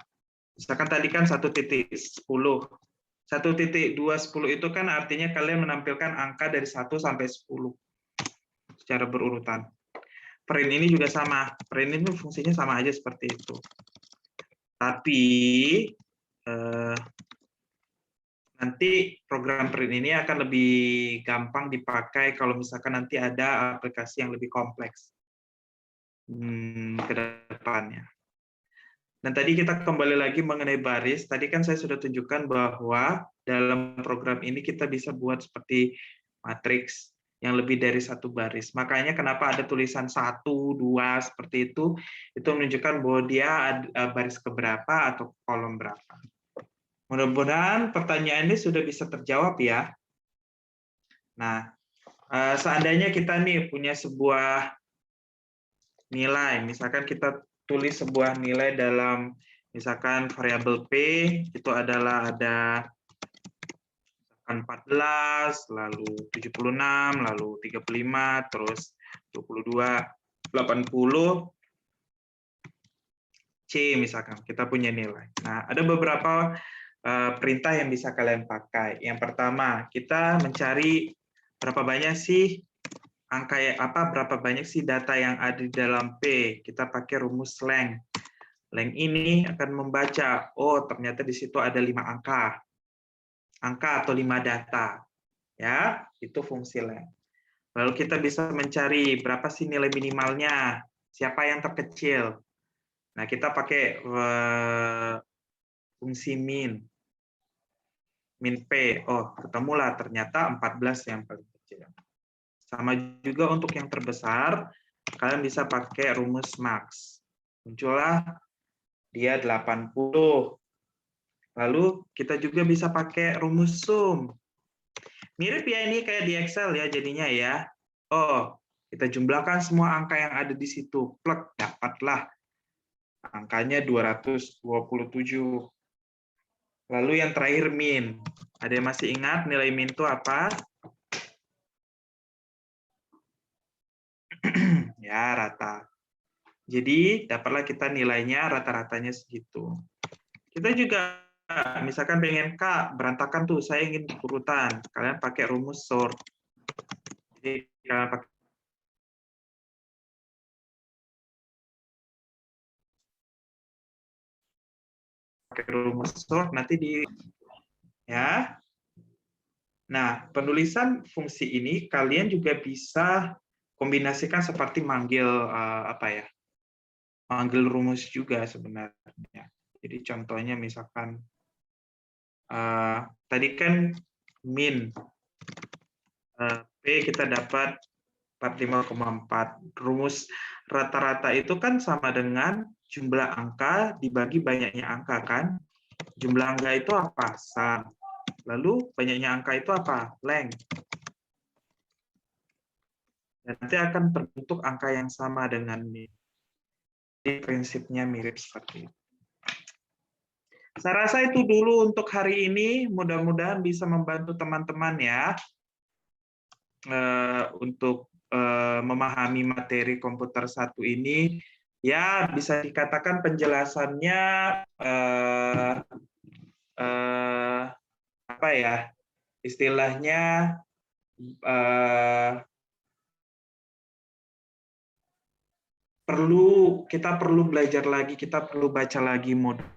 misalkan tadi kan 1.10. 1.210 itu kan artinya kalian menampilkan angka dari 1 sampai 10 secara berurutan. Print ini juga sama. Print itu fungsinya sama aja seperti itu. Tapi nanti program print ini akan lebih gampang dipakai kalau misalkan nanti ada aplikasi yang lebih kompleks ke depannya. Dan tadi kita kembali lagi mengenai baris. Tadi kan saya sudah tunjukkan bahwa dalam program ini kita bisa buat seperti matriks yang lebih dari 1 baris. Makanya kenapa ada tulisan 1, 2 seperti itu menunjukkan bahwa dia ada baris keberapa atau kolom berapa. Mudah-mudahan pertanyaan ini sudah bisa terjawab ya. Nah, seandainya kita nih punya sebuah nilai, misalkan kita tulis sebuah nilai dalam misalkan variabel P itu adalah ada 14, lalu 76, lalu 35, terus 22, 80, C misalkan kita punya nilai. Nah, ada beberapa perintah yang bisa kalian pakai. Yang pertama, kita mencari berapa banyak sih berapa banyak sih data yang ada di dalam P. Kita pakai rumus length. Length ini akan membaca, oh ternyata di situ ada 5 angka. angka atau 5 data. Ya, itu fungsi length. Lalu kita bisa mencari berapa sih nilai minimalnya, siapa yang terkecil. Nah, kita pakai fungsi min. Min P. Oh, ketemulah ternyata 14 yang paling kecil. Sama juga untuk yang terbesar, kalian bisa pakai rumus max. Muncullah dia 80. Lalu kita juga bisa pakai rumus sum. Mirip ya ini kayak di Excel ya jadinya ya. Oh, kita jumlahkan semua angka yang ada di situ. Plek, dapatlah angkanya 227. Lalu yang terakhir min. Ada yang masih ingat nilai min itu apa? Ya, rata. Jadi, dapatlah kita nilainya rata-ratanya segitu. Kita juga, misalkan pengen K, berantakan tuh, saya ingin urutan. Kalian pakai rumus sort. Jadi, kalian pakai rumus sort, nanti di... Ya. Nah, penulisan fungsi ini, kalian juga bisa kombinasikan seperti manggil, apa ya, manggil rumus juga sebenarnya. Jadi contohnya misalkan tadi kan min P kita dapat 45,4. Rumus rata-rata itu kan sama dengan jumlah angka dibagi banyaknya angka kan. Jumlah angka itu apa? Sum. Lalu banyaknya angka itu apa? Length. Dan nanti akan terbentuk angka yang sama dengan min. Jadi prinsipnya mirip seperti itu. Saya rasa itu dulu untuk hari ini. Mudah-mudahan bisa membantu teman-teman ya untuk memahami materi komputer 1 ini. Ya, bisa dikatakan penjelasannya apa ya? Istilahnya kita perlu belajar lagi, kita perlu baca lagi modulnya.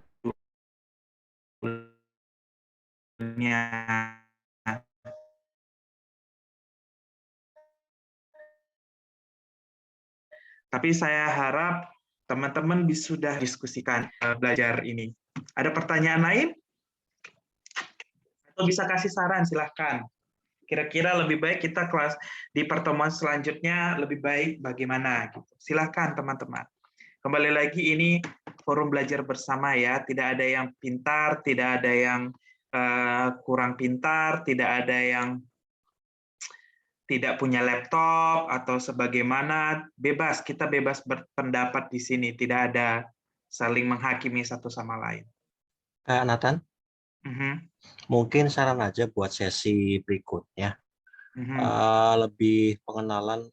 Tapi saya harap teman-teman sudah diskusikan belajar ini. Ada pertanyaan lain? Atau bisa kasih saran, silahkan. Kira-kira lebih baik kita kelas di pertemuan selanjutnya lebih baik bagaimana? Gitu. Silahkan teman-teman. Kembali lagi ini forum belajar bersama ya. Tidak ada yang pintar, tidak ada yang kurang pintar, tidak ada yang tidak punya laptop atau sebagaimana, bebas, kita bebas berpendapat di sini, tidak ada saling menghakimi satu sama lain. Kak Nathan, mungkin saran aja buat sesi berikutnya, lebih pengenalan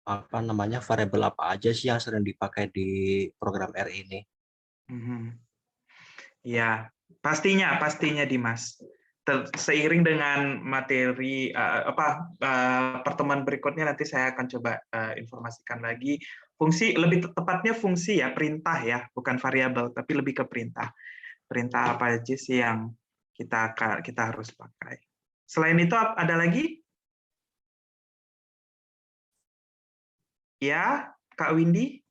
apa namanya variabel apa aja sih yang sering dipakai di program R ini. Ya, pastinya Dimas. Seiring dengan materi pertemuan berikutnya nanti saya akan coba informasikan lagi fungsi, lebih tepatnya fungsi ya, perintah ya, bukan variabel tapi lebih ke perintah. Perintah apa aja sih yang kita harus pakai. Selain itu ada lagi? Ya, Kak Windy?